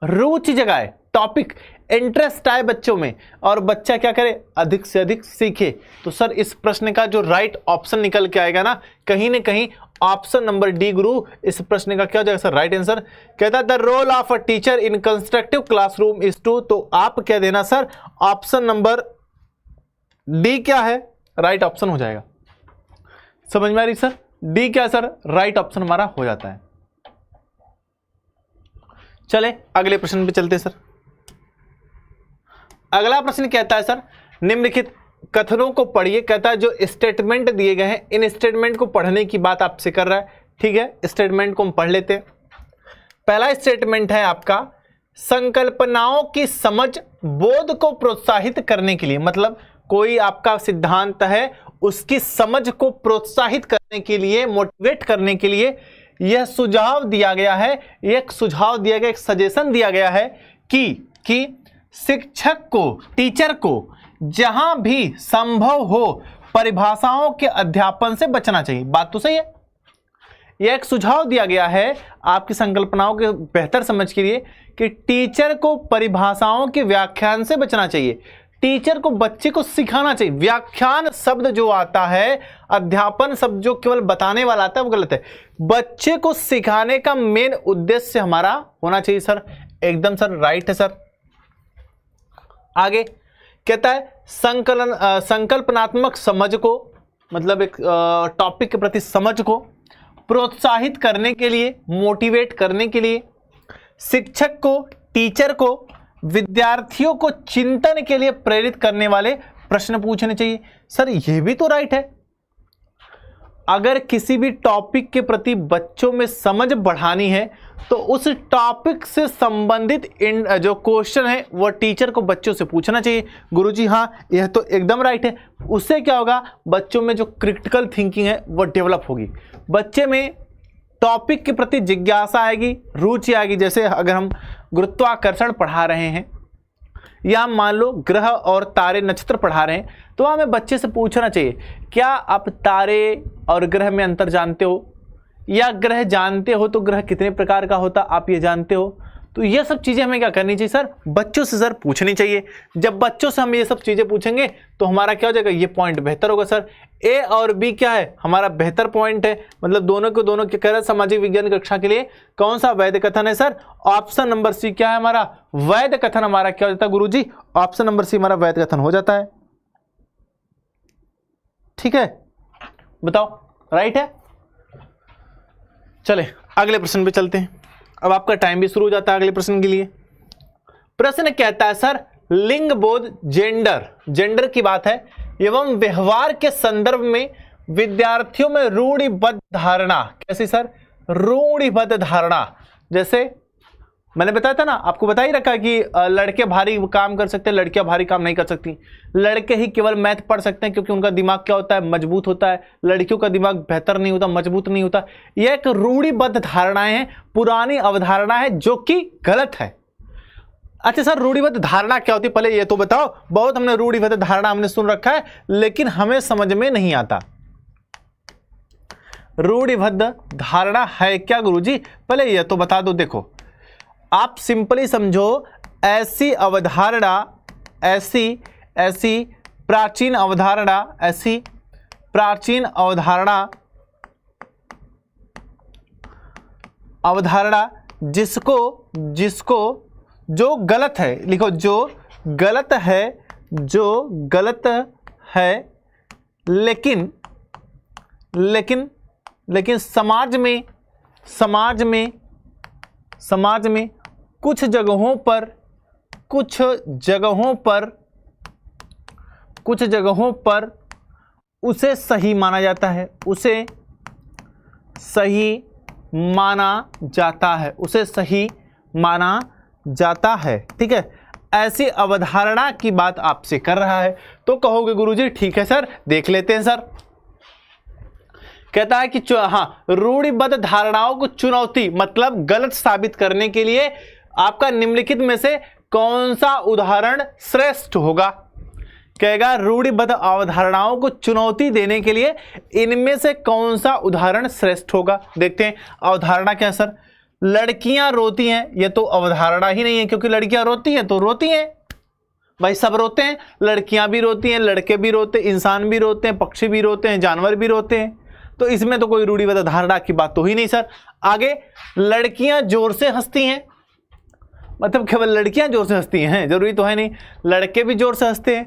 रुचि जगाए, टॉपिक इंटरेस्ट आए बच्चों में और बच्चा क्या करे, अधिक से अधिक सीखे। तो सर इस प्रश्न का जो राइट ऑप्शन निकल के आएगा ना कहीं ऑप्शन नंबर डी गुरु, इस प्रश्न का क्या हो जाएगा सर, राइट आंसर। कहता है the role of a teacher in constructive classroom is to, तो आप क्या देना सर, ऑप्शन नंबर डी क्या है, राइट ऑप्शन हो जाएगा। समझ में आ रही सर, डी क्या सर, राइट ऑप्शन हमारा हो जाता है। चले अगले प्रश्न पे चलते सर। अगला प्रश्न कहता है सर निम्नलिखित कथनों को पढ़िए। कहता है जो स्टेटमेंट दिए गए हैं इन स्टेटमेंट को पढ़ने की बात आपसे कर रहा है। ठीक है, स्टेटमेंट को हम पढ़ लेते हैं। पहला स्टेटमेंट है आपका संकल्पनाओं की समझ बोध को प्रोत्साहित करने के लिए। मतलब कोई आपका सिद्धांत है उसकी समझ को प्रोत्साहित करने के लिए, मोटिवेट करने के लिए यह सुझाव दिया गया है, एक सुझाव दिया गया, एक सजेशन दिया गया है कि शिक्षक को, टीचर को जहां भी संभव हो परिभाषाओं के अध्यापन से बचना चाहिए। बात तो सही है। यह एक सुझाव दिया गया है आपकी संकल्पनाओं के बेहतर समझ के लिए कि टीचर को परिभाषाओं के व्याख्यान से बचना चाहिए। टीचर को बच्चे को सिखाना चाहिए। व्याख्यान शब्द जो आता है, अध्यापन शब्द जो केवल बताने वाला आता है, वो गलत है। बच्चे को सिखाने का मेन उद्देश्य हमारा होना चाहिए सर। एकदम सर राइट है सर। आगे कहता है संकल्पनात्मक समझ को, मतलब एक टॉपिक के प्रति समझ को प्रोत्साहित करने के लिए, मोटिवेट करने के लिए शिक्षक को, टीचर को, विद्यार्थियों को चिंतन के लिए प्रेरित करने वाले प्रश्न पूछने चाहिए। सर यह भी तो राइट है। अगर किसी भी टॉपिक के प्रति बच्चों में समझ बढ़ानी है तो उस टॉपिक से संबंधित जो क्वेश्चन है वो टीचर को बच्चों से पूछना चाहिए। गुरुजी हाँ यह तो एकदम राइट है। उससे क्या होगा, बच्चों में जो क्रिटिकल थिंकिंग है वो डेवलप होगी, बच्चे में टॉपिक के प्रति जिज्ञासा आएगी, रुचि आएगी। जैसे अगर हम गुरुत्वाकर्षण पढ़ा रहे हैं या मान लो ग्रह और तारे नक्षत्र पढ़ा रहे हैं, तो हमें बच्चे से पूछना चाहिए क्या आप तारे और ग्रह में अंतर जानते हो, या ग्रह जानते हो तो ग्रह कितने प्रकार का होता आप ये जानते हो। तो ये सब चीजें हमें क्या करनी चाहिए सर, बच्चों से सर पूछनी चाहिए। जब बच्चों से हम ये सब चीजें पूछेंगे तो हमारा क्या हो जाएगा, ये पॉइंट बेहतर होगा सर। ए और बी क्या है, हमारा बेहतर पॉइंट है, मतलब दोनों को दोनों के कह सामाजिक विज्ञान कक्षा के लिए कौन सा वैध कथन है सर, ऑप्शन नंबर सी क्या है हमारा, वैध कथन हमारा क्या हो जाता है गुरुजी, ऑप्शन नंबर सी हमारा वैध कथन हो जाता है। ठीक है, बताओ राइट है। चले अगले प्रश्न पे चलते हैं, अब आपका टाइम भी शुरू हो जाता है अगले प्रश्न के लिए। प्रश्न कहता है सर लिंग बोध जेंडर की बात है एवं व्यवहार के संदर्भ में विद्यार्थियों में रूढ़िबद्ध धारणा, कैसी सर, रूढ़िबद्ध धारणा, जैसे मैंने बताया था ना, आपको बता ही रखा कि लड़के भारी काम कर सकते हैं, लड़कियां भारी काम नहीं कर सकती, लड़के ही केवल मैथ पढ़ सकते हैं क्योंकि उनका दिमाग क्या होता है, मजबूत होता है, लड़कियों का दिमाग बेहतर नहीं होता, मजबूत नहीं होता। यह एक रूढ़िबद्ध धारणाएं हैं, पुरानी अवधारणा है जो कि गलत है। अच्छा सर रूढ़िबद्ध धारणा क्या होती है पहले ये तो बताओ, बहुत हमने रूढ़िबद्ध धारणा हमने सुन रखा है लेकिन हमें समझ में नहीं आता। रूढ़िबद्ध धारणा है क्या गुरुजी, पहले ये तो बता दो। देखो आप सिंपली समझो, ऐसी अवधारणा, ऐसी प्राचीन अवधारणा, ऐसी प्राचीन अवधारणा जिसको जो गलत है, लिखो जो गलत है लेकिन समाज में कुछ जगहों पर उसे सही माना जाता है, उसे सही माना जाता है। ठीक है, ऐसी अवधारणा की बात आपसे कर रहा है, तो कहोगे गुरुजी ठीक है सर देख लेते हैं सर। कहता है कि रूढ़िबद्ध धारणाओं को चुनौती मतलब गलत साबित करने के लिए आपका निम्नलिखित में से कौन सा उदाहरण श्रेष्ठ होगा। कहेगा रूढ़िबद्ध अवधारणाओं को चुनौती देने के लिए इनमें से कौन सा उदाहरण श्रेष्ठ होगा। देखते हैं अवधारणा क्या है सर, लड़कियां रोती हैं, ये तो अवधारणा ही नहीं है क्योंकि लड़कियां रोती हैं तो रोती हैं भाई, सब रोते हैं, लड़कियां भी रोती हैं, लड़के भी रोते हैं, इंसान भी रोते हैं, पक्षी भी रोते हैं, जानवर भी रोते हैं, तो इसमें तो कोई रूढ़िबद्ध धारणा की बात तो ही नहीं सर। आगे लड़कियां जोर से हंसती हैं, मतलब केवल लड़कियां जोर से हंसती हैं जरूरी तो है नहीं, लड़के भी जोर से हंसते हैं।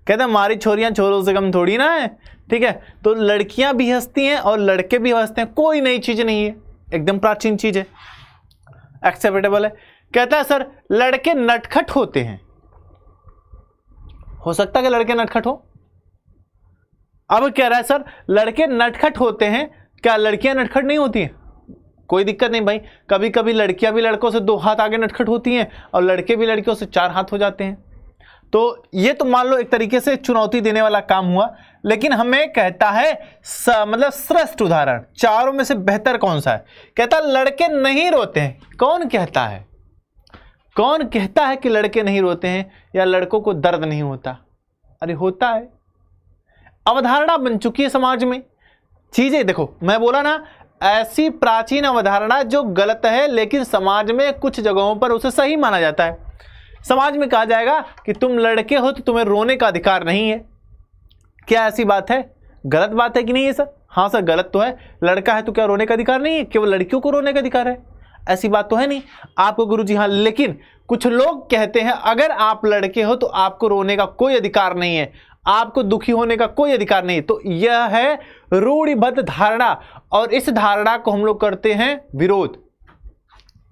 कहते हैं हमारी छोरियां छोरों से कम थोड़ी ना है। ठीक है, तो लड़कियां भी हंसती हैं और लड़के भी हंसते हैं, कोई नई चीज नहीं है, एकदम प्राचीन चीज है, एक्सेप्टेबल है। कहता है सर लड़के नटखट होते हैं, हो सकता है कि लड़के नटखट हो। अब कह रहा है सर लड़के नटखट होते हैं, क्या लड़कियां नटखट नहीं होती हैं? कोई दिक्कत नहीं भाई, कभी कभी लड़कियां भी लड़कों से 2 हाथ आगे नटखट होती हैं और लड़के भी लड़कियों से 4 हाथ हो जाते हैं। तो ये तो मान लो एक तरीके से चुनौती देने वाला काम हुआ, लेकिन हमें कहता है मतलब श्रेष्ठ उदाहरण चारों में से बेहतर कौन सा है। कहता है लड़के नहीं रोते हैं। कौन कहता है, कौन कहता है कि लड़के नहीं रोते हैं या लड़कों को दर्द नहीं होता? अरे होता है, अवधारणा बन चुकी है समाज में। चीजें देखो, मैं बोला ना ऐसी प्राचीन अवधारणा जो गलत है लेकिन समाज में कुछ जगहों पर उसे सही माना जाता है। समाज में कहा जाएगा कि तुम लड़के हो तो तुम्हें रोने का अधिकार नहीं है। क्या ऐसी बात है? गलत बात है कि नहीं है सर? हाँ सर गलत तो है, लड़का है तो क्या रोने का अधिकार नहीं है? केवल लड़कियों को रोने का अधिकार है? ऐसी बात तो है नहीं आपको गुरुजी। हाँ, लेकिन कुछ लोग कहते हैं अगर आप लड़के हो तो आपको रोने का कोई अधिकार नहीं है, आपको दुखी होने का कोई अधिकार नहीं। तो यह है रूढ़िबद्ध धारणा और इस धारणा को हम लोग करते हैं विरोध।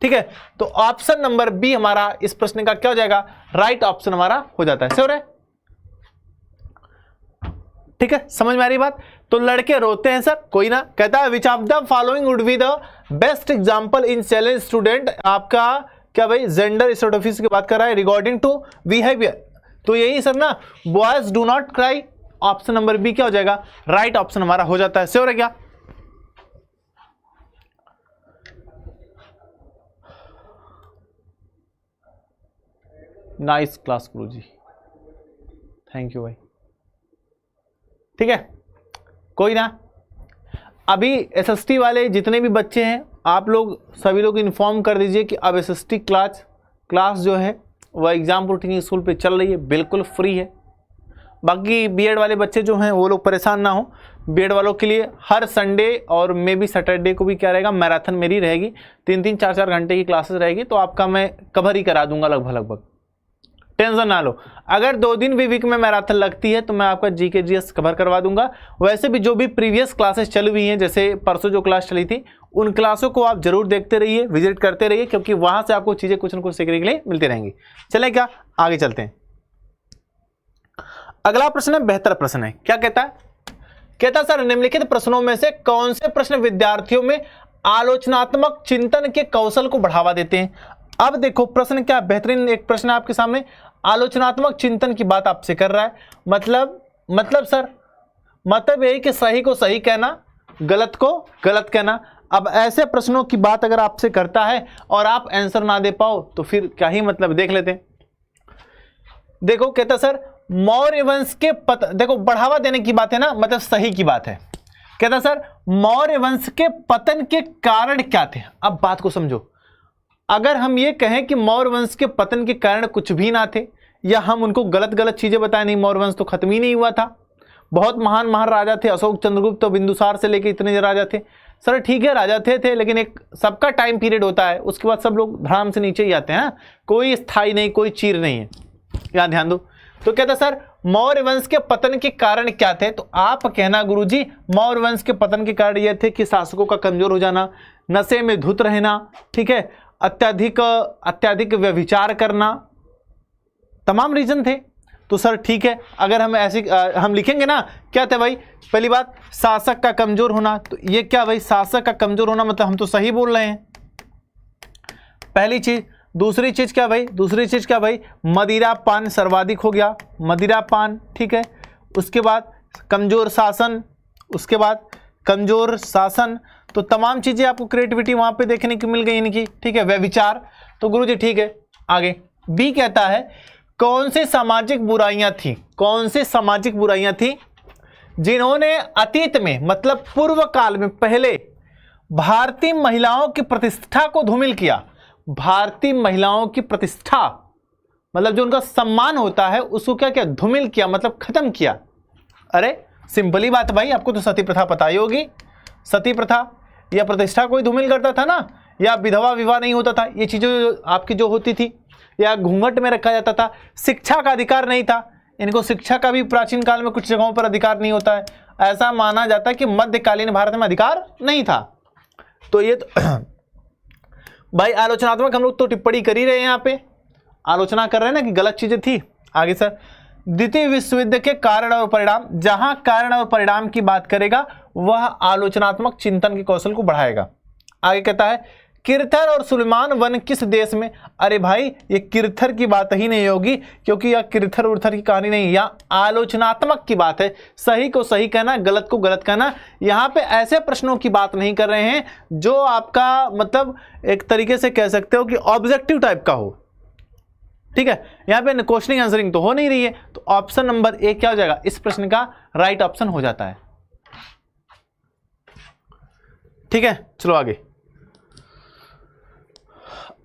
ठीक है, तो ऑप्शन नंबर बी हमारा इस प्रश्न का क्या हो जाएगा? राइट ऑप्शन हमारा हो जाता है। श्योर है? ठीक है, समझ में आ रही बात? तो लड़के रोते हैं सर, कोई ना। कहता है विच of the following would be the best example in challenge student. आपका क्या भाई जेंडर स्टेटिस्टिक्स की बात कर रहा है रिगार्डिंग टू बिहेवियर, तो यही सर ना, boys do not cry. Option number B क्या हो जाएगा? राइट ऑप्शन हमारा हो जाता है। श्योर है क्या? Nice class Guruji, thank you भाई। ठीक है, कोई ना, अभी एसएसटी वाले जितने भी बच्चे हैं आप लोग सभी लोग इन्फॉर्म कर दीजिए कि अब एसएसटी क्लास जो है वह एग्जामपुर टीचिंग स्कूल पे चल रही है, बिल्कुल फ्री है। बाकी बीएड वाले बच्चे जो हैं वो लोग परेशान ना हो, बीएड वालों के लिए हर संडे और मे बी सैटरडे को भी क्या रहेगा, मैराथन मेरी रहेगी, 3-3 4-4 घंटे की क्लासेस रहेगी, तो आपका मैं कवर ही करा दूंगा लगभग, टेंशन ना लो। अगर 2 दिन भी वीक में मैराथन लगती है तो मैं आपका जीके जीएस कवर करवा दूंगा। वैसे भी जो भी प्रीवियस क्लासेस चली हुई हैं, जैसे परसों जो क्लास चली थी, उन क्लासों को आप जरूर देखते रहिए, विजिट करते रहिए, क्योंकि वहां से आपको चीजें कुछ न कुछ सीखने के लिए मिलती रहेंगी। चले क्या, आगे चलते हैं। अगला प्रश्न है, बेहतर प्रश्न है। क्या कहता है? कहता सर निम्नलिखित प्रश्नों में से कौन से प्रश्न विद्यार्थियों में आलोचनात्मक चिंतन के कौशल को बढ़ावा देते हैं। अब देखो प्रश्न क्या बेहतरीन एक प्रश्न आपके सामने, आलोचनात्मक चिंतन की बात आपसे कर रहा है। मतलब सर मतलब यही कि सही को सही कहना, गलत को गलत कहना। अब ऐसे प्रश्नों की बात अगर आपसे करता है और आप आंसर ना दे पाओ तो फिर क्या ही मतलब, देख लेते हैं। देखो कहता सर मौर्य वंश के देखो बढ़ावा देने की बात है ना, मतलब सही की बात है। कहता सर मौर्य वंश के पतन के कारण क्या थे। अब बात को समझो, अगर हम ये कहें कि मौर्य वंश के पतन के कारण कुछ भी ना थे, या हम उनको गलत गलत चीजें बताएं, नहीं मौर्य वंश तो खत्म ही नहीं हुआ था, बहुत महान राजा थे, अशोक चंद्रगुप्त तो बिंदुसार से लेके इतने राजा थे। सर ठीक है राजा थे लेकिन एक सबका टाइम पीरियड होता है, उसके बाद सब लोग धड़ाम से नीचे ही आते हैं, कोई स्थायी नहीं, कोई चीर नहीं है, यहाँ ध्यान दो। तो कहता सर मौर्य वंश के पतन के कारण क्या थे, तो आप कहना गुरुजी मौर्य वंश के पतन के कारण यह थे कि शासकों का कमजोर हो जाना, नशे में धुत रहना, ठीक है, अत्यधिक व्यभिचार करना, तमाम रीजन थे। तो सर ठीक है, अगर हम ऐसे हम लिखेंगे ना, क्या थे भाई, पहली बात शासक का कमजोर होना, तो ये क्या भाई, शासक का कमजोर होना मतलब हम तो सही बोल रहे हैं, पहली चीज। दूसरी चीज क्या भाई, मदिरा पान सर्वाधिक हो गया, मदिरा पान, ठीक है। उसके बाद कमजोर शासन, तो तमाम चीजें आपको क्रिएटिविटी वहां पे देखने को मिल गई इनकी, ठीक है। व्यभिचार, तो गुरुजी ठीक है। आगे बी कहता है कौन से सामाजिक बुराइयां थी जिन्होंने अतीत में, मतलब पूर्व काल में, पहले भारतीय महिलाओं की प्रतिष्ठा को धूमिल किया। भारतीय महिलाओं की प्रतिष्ठा मतलब जो उनका सम्मान होता है उसको क्या किया, धूमिल किया, मतलब खत्म किया। अरे सिंपली बात भाई, आपको तो सती प्रथा पता ही होगी, सती प्रथा या प्रतिष्ठा कोई धूमिल करता था ना, या विधवा विवाह नहीं होता था, ये चीजें आपकी जो होती थी, या घूंघट में रखा जाता था, शिक्षा का अधिकार नहीं था, इनको शिक्षा का भी प्राचीन काल में कुछ जगहों पर अधिकार नहीं होता है, ऐसा माना जाता है कि मध्यकालीन भारत में अधिकार नहीं था। तो ये तो भाई आलोचनात्मक हम लोग तो टिप्पणी कर ही रहे हैं, यहाँ पे आलोचना कर रहे हैं ना कि गलत चीजें थी। आगे सर द्वितीय विश्व युद्ध के कारण और परिणाम, जहां कारण और परिणाम की बात करेगा वह आलोचनात्मक चिंतन के कौशल को बढ़ाएगा। आगे कहता है किरथर और सुलेमान वन किस देश में। अरे भाई ये किरथर की बात ही नहीं होगी, क्योंकि यह किरथर उर्थर की कहानी नहीं, यहाँ आलोचनात्मक की बात है, सही को सही कहना, गलत को गलत कहना। यहाँ पे ऐसे प्रश्नों की बात नहीं कर रहे हैं जो आपका मतलब एक तरीके से कह सकते हो कि ऑब्जेक्टिव टाइप का हो, ठीक है। यहाँ पे क्वेश्चनिंग आंसरिंग तो हो नहीं रही है, तो ऑप्शन नंबर ए क्या हो जाएगा, इस प्रश्न का राइट ऑप्शन हो जाता है, ठीक है। चलो आगे,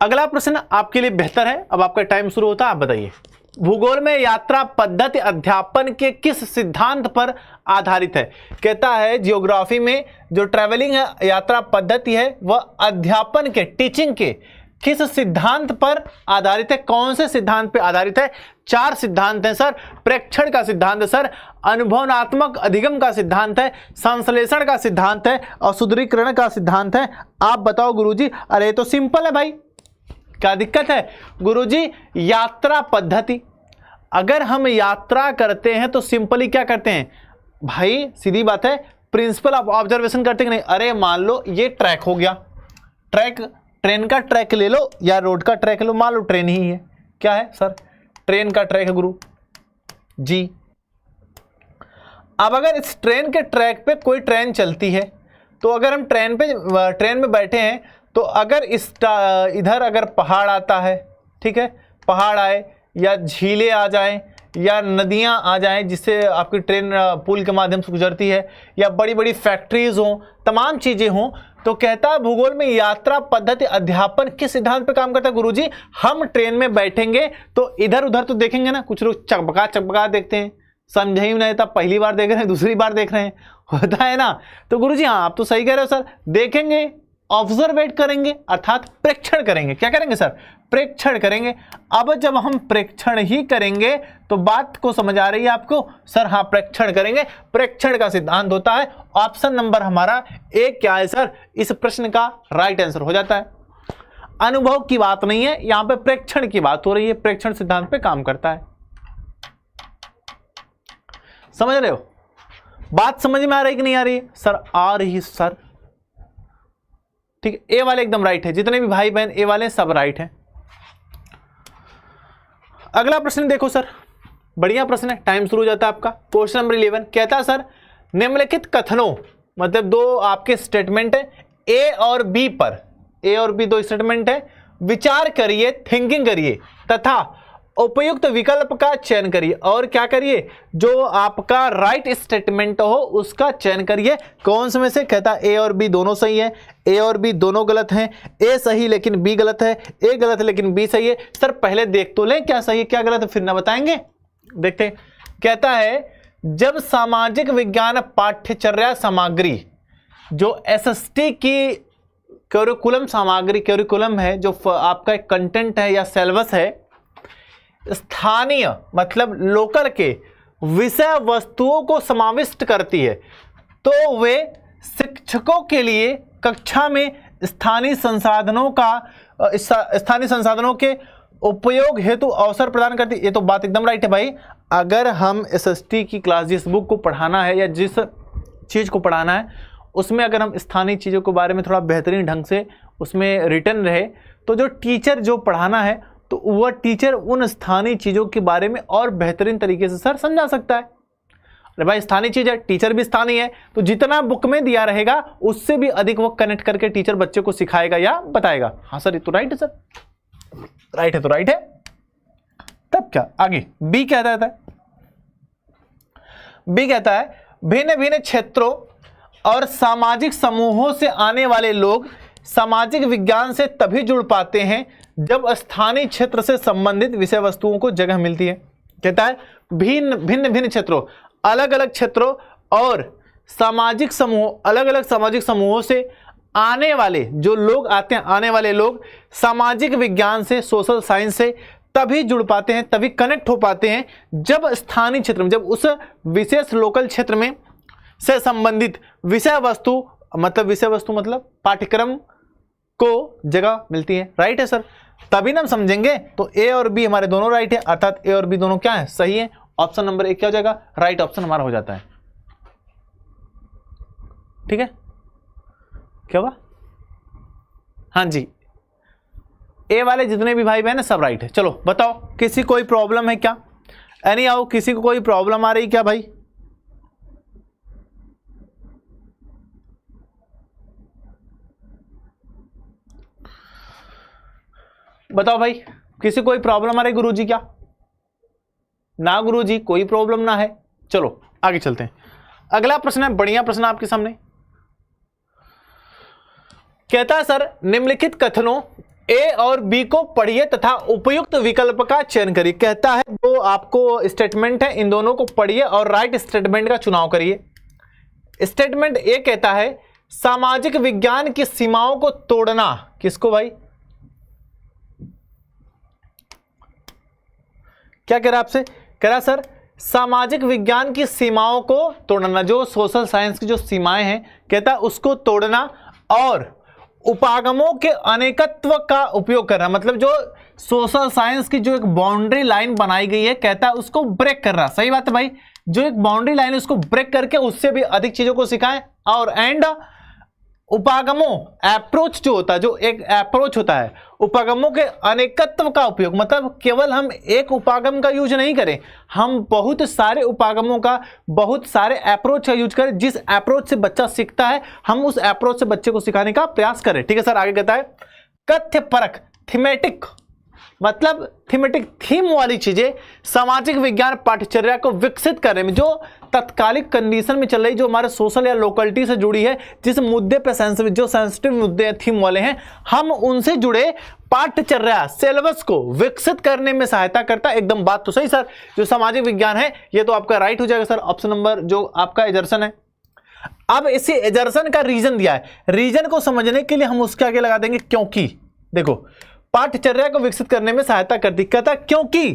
अगला प्रश्न आपके लिए बेहतर है, अब आपका टाइम शुरू होता है, आप बताइए। भूगोल में यात्रा पद्धति अध्यापन के किस सिद्धांत पर आधारित है। कहता है जियोग्राफी में जो ट्रैवलिंग यात्रा पद्धति है वह अध्यापन के, टीचिंग के किस सिद्धांत पर आधारित है, कौन से सिद्धांत पर आधारित है। 4 सिद्धांत हैं सर। प्रेक्षण का सिद्धांत है सर, अनुभवनात्मक अधिगम का सिद्धांत है, संश्लेषण का सिद्धांत है और सुदृढ़ीकरण का सिद्धांत है। आप बताओ गुरुजी। अरे तो सिंपल है भाई, क्या दिक्कत है गुरुजी। यात्रा पद्धति, अगर हम यात्रा करते हैं तो सिंपली क्या करते हैं भाई, सीधी बात है, प्रिंसिपल ऑफ ऑब्जर्वेशन करते हैं कि नहीं। अरे मान लो ये ट्रैक हो गया, ट्रेन का ट्रैक ले लो या रोड का ट्रैक लो, मान लो ट्रेन ही है, क्या है सर, ट्रेन का ट्रैक है गुरु जी। अब अगर इस ट्रेन के ट्रैक पे कोई ट्रेन चलती है, तो अगर हम ट्रेन में बैठे हैं, तो अगर इधर अगर पहाड़ आता है, ठीक है, पहाड़ आए, या झीलें आ जाएं या नदियां आ जाएं जिससे आपकी ट्रेन पुल के माध्यम से गुजरती है, या बड़ी बड़ी फैक्ट्रीज हों, तमाम चीजें हों, तो कहता है भूगोल में यात्रा पद्धति अध्यापन किस सिद्धांत पे काम करता है गुरुजी? हम ट्रेन में बैठेंगे तो इधर उधर तो देखेंगे ना, कुछ लोग चकबका चकबका देखते हैं, समझ ही नहीं था, पहली बार देख रहे हैं, दूसरी बार देख रहे हैं, होता है ना। तो गुरुजी हाँ आप तो सही कह रहे हो सर, देखेंगे, ऑब्जर्वेट करेंगे अर्थात प्रेक्षण करेंगे। क्या करेंगे सर? प्रेक्षण करेंगे। अब जब हम प्रेक्षण ही करेंगे तो बात को समझ आ रही है आपको? सर हाँ प्रेक्षण करेंगे। प्रेक्षण का सिद्धांत होता है, ऑप्शन नंबर हमारा ए क्या है सर? इस प्रश्न का राइट आंसर हो जाता है। अनुभव की बात नहीं है, यहां पे प्रेक्षण की बात हो रही है, प्रेक्षण सिद्धांत पे काम करता है। समझ रहे हो? बात समझ में आ रही कि नहीं आ रही है? सर आ रही है सर। ठीक है, ए वाले एकदम राइट है, जितने भी भाई बहन ए वाले सब राइट है। अगला प्रश्न देखो सर, बढ़िया प्रश्न है, टाइम शुरू हो जाता है आपका। क्वेश्चन नंबर 11 कहता है सर निम्नलिखित कथनों, मतलब दो आपके स्टेटमेंट है ए और बी पर, ए और बी दो स्टेटमेंट है, विचार करिए, थिंकिंग करिए तथा उपयुक्त विकल्प का चयन करिए। और क्या करिए? जो आपका राइट स्टेटमेंट हो उसका चयन करिए। कौन से में से? कहता ए और बी दोनों सही है, ए और बी दोनों गलत हैं, ए सही लेकिन बी गलत है, ए गलत है लेकिन बी सही है। सर पहले देख तो लें क्या सही है क्या गलत है, फिर ना बताएंगे। देखते हैं, कहता है जब सामाजिक विज्ञान पाठ्यचर्या सामग्री जो एसएसटी की करिकुलम सामग्री, करिकुलम है जो आपका एक कंटेंट है या सिलेबस है, स्थानीय मतलब लोकल के विषय वस्तुओं को समाविष्ट करती है, तो वे शिक्षकों के लिए कक्षा में स्थानीय संसाधनों के उपयोग हेतु अवसर प्रदान करती है। ये तो बात एकदम राइट है भाई। अगर हम एसएसटी की क्लास जिस बुक को पढ़ाना है या जिस चीज़ को पढ़ाना है उसमें अगर हम स्थानीय चीज़ों के बारे में थोड़ा बेहतरीन ढंग से उसमें रिटर्न रहे, तो जो टीचर जो पढ़ाना है तो वह टीचर उन स्थानीय चीज़ों के बारे में और बेहतरीन तरीके से सर समझा सकता है। अरे भाई स्थानीय चीज़ है, टीचर भी स्थानीय है, तो जितना बुक में दिया रहेगा उससे भी अधिक वो कनेक्ट करके टीचर बच्चे को सिखाएगा या बताएगा। हाँ सर ये तो राइट है सर, राइट है तो राइट है। तब क्या आगे बी क्या कहता है? बी कहता है भिन्न भिन्न क्षेत्रों और सामाजिक समूहों से आने वाले लोग सामाजिक विज्ञान से तभी जुड़ पाते हैं जब स्थानीय क्षेत्र से संबंधित विषय वस्तुओं को जगह मिलती है। कहता है भिन्न भिन्न क्षेत्रों, अलग अलग क्षेत्रों और सामाजिक समूह, अलग अलग सामाजिक समूहों से आने वाले जो लोग आते हैं, आने वाले लोग सामाजिक विज्ञान से, सोशल साइंस से तभी जुड़ पाते हैं, तभी कनेक्ट हो पाते हैं जब स्थानीय क्षेत्र में, जब उस विशेष लोकल क्षेत्र में से संबंधित विषय वस्तु मतलब पाठ्यक्रम को जगह मिलती है। राइट है सर, तभी ना हम समझेंगे। तो ए और बी हमारे दोनों राइट है, अर्थात ए और बी दोनों क्या है? सही है। ऑप्शन नंबर एक क्या हो जाएगा? राइट ऑप्शन हमारा हो जाता है। ठीक है, क्या हुआ? हाँ जी, ए वाले जितने भी भाई बहन है सब राइट है। चलो बताओ, किसी कोई प्रॉब्लम है क्या? एनी आओ, किसी को कोई प्रॉब्लम आ रही क्या भाई? बताओ भाई, किसी कोई प्रॉब्लम आ रही गुरुजी क्या? ना गुरुजी कोई प्रॉब्लम ना है। चलो आगे चलते हैं। अगला प्रश्न है, बढ़िया प्रश्न आपके सामने। कहता है सर निम्नलिखित कथनों ए और बी को पढ़िए तथा उपयुक्त विकल्प का चयन करिए। कहता है जो आपको स्टेटमेंट है इन दोनों को पढ़िए और राइट स्टेटमेंट का चुनाव करिए। स्टेटमेंट ए कहता है सामाजिक विज्ञान की सीमाओं को तोड़ना। किसको भाई? क्या कह रहा आपसे? कह रहा सर सामाजिक विज्ञान की सीमाओं को तोड़ना, जो सोशल साइंस की जो सीमाएं हैं कहता उसको तोड़ना और उपागमों के अनेकत्व का उपयोग करना। मतलब जो सोशल साइंस की जो एक बाउंड्री लाइन बनाई गई है कहता है उसको ब्रेक करना। सही बात है भाई, जो एक बाउंड्री लाइन है उसको ब्रेक करके उससे भी अधिक चीजों को सिखाएं। और एंड उपागमों अप्रोच जो होता है, जो एक अप्रोच होता है, उपागमों के अनेकत्व का उपयोग, मतलब केवल हम एक उपागम का यूज नहीं करें, हम बहुत सारे उपागमों का, बहुत सारे अप्रोच का यूज करें। जिस अप्रोच से बच्चा सीखता है हम उस अप्रोच से बच्चे को सिखाने का प्रयास करें। ठीक है सर, आगे कहता है कथ्य परक थीमेटिक, मतलब थीमेटिक थीम वाली चीजें सामाजिक विज्ञान पाठ्यचर्या को विकसित करने में, जो तत्कालिक कंडीशन में चल रही, जो हमारे सोशल या लोकलिटी से जुड़ी है, जिस मुद्दे पे जो सेंसिटिव मुद्दे थीम वाले हैं, हम उनसे जुड़े पाठ्यचर्या सिलेबस को विकसित करने में सहायता करता है। एकदम बात तो सही सर, जो सामाजिक विज्ञान है ये तो आपका राइट हो जाएगा सर, ऑप्शन नंबर जो आपका एजर्सन है। अब इसी एजर्सन का रीजन दिया है, रीजन को समझने के लिए हम उसके आगे लगा देंगे क्योंकि। देखो, पाठ्यचर्या को विकसित करने में सहायता करती, कहता क्योंकि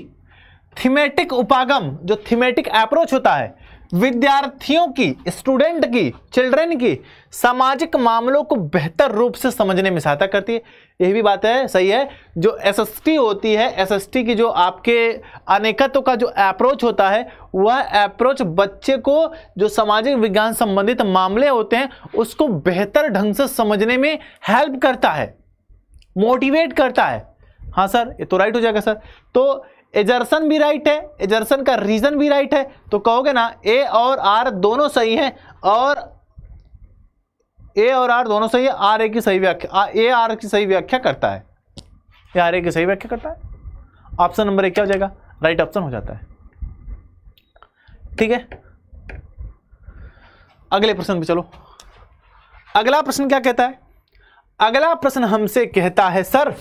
थीमेटिक उपागम, जो थीमेटिक अप्रोच होता है, विद्यार्थियों की, स्टूडेंट की, चिल्ड्रन की सामाजिक मामलों को बेहतर रूप से समझने में सहायता करती है। यही भी बात है, सही है। जो एसएसटी होती है, एसएसटी की जो आपके अनेकत्व का जो अप्रोच होता है, वह अप्रोच बच्चे को जो सामाजिक विज्ञान संबंधित मामले होते हैं उसको बेहतर ढंग से समझने में हेल्प करता है, मोटिवेट करता है। हाँ सर, ये तो राइट हो जाएगा सर। तो एजर्सन भी राइट है, एजर्सन का रीजन भी राइट है, तो कहोगे ना ए और आर दोनों सही हैं, और ए और आर दोनों सही है, आर ए की सही व्याख्या, ए आर की सही व्याख्या करता है, ए आर ए की सही व्याख्या करता है। ऑप्शन नंबर एक क्या हो जाएगा, राइट ऑप्शन हो जाता है। ठीक है, अगले प्रश्न पे चलो। अगला प्रश्न क्या कहता है? अगला प्रश्न हमसे कहता है सर,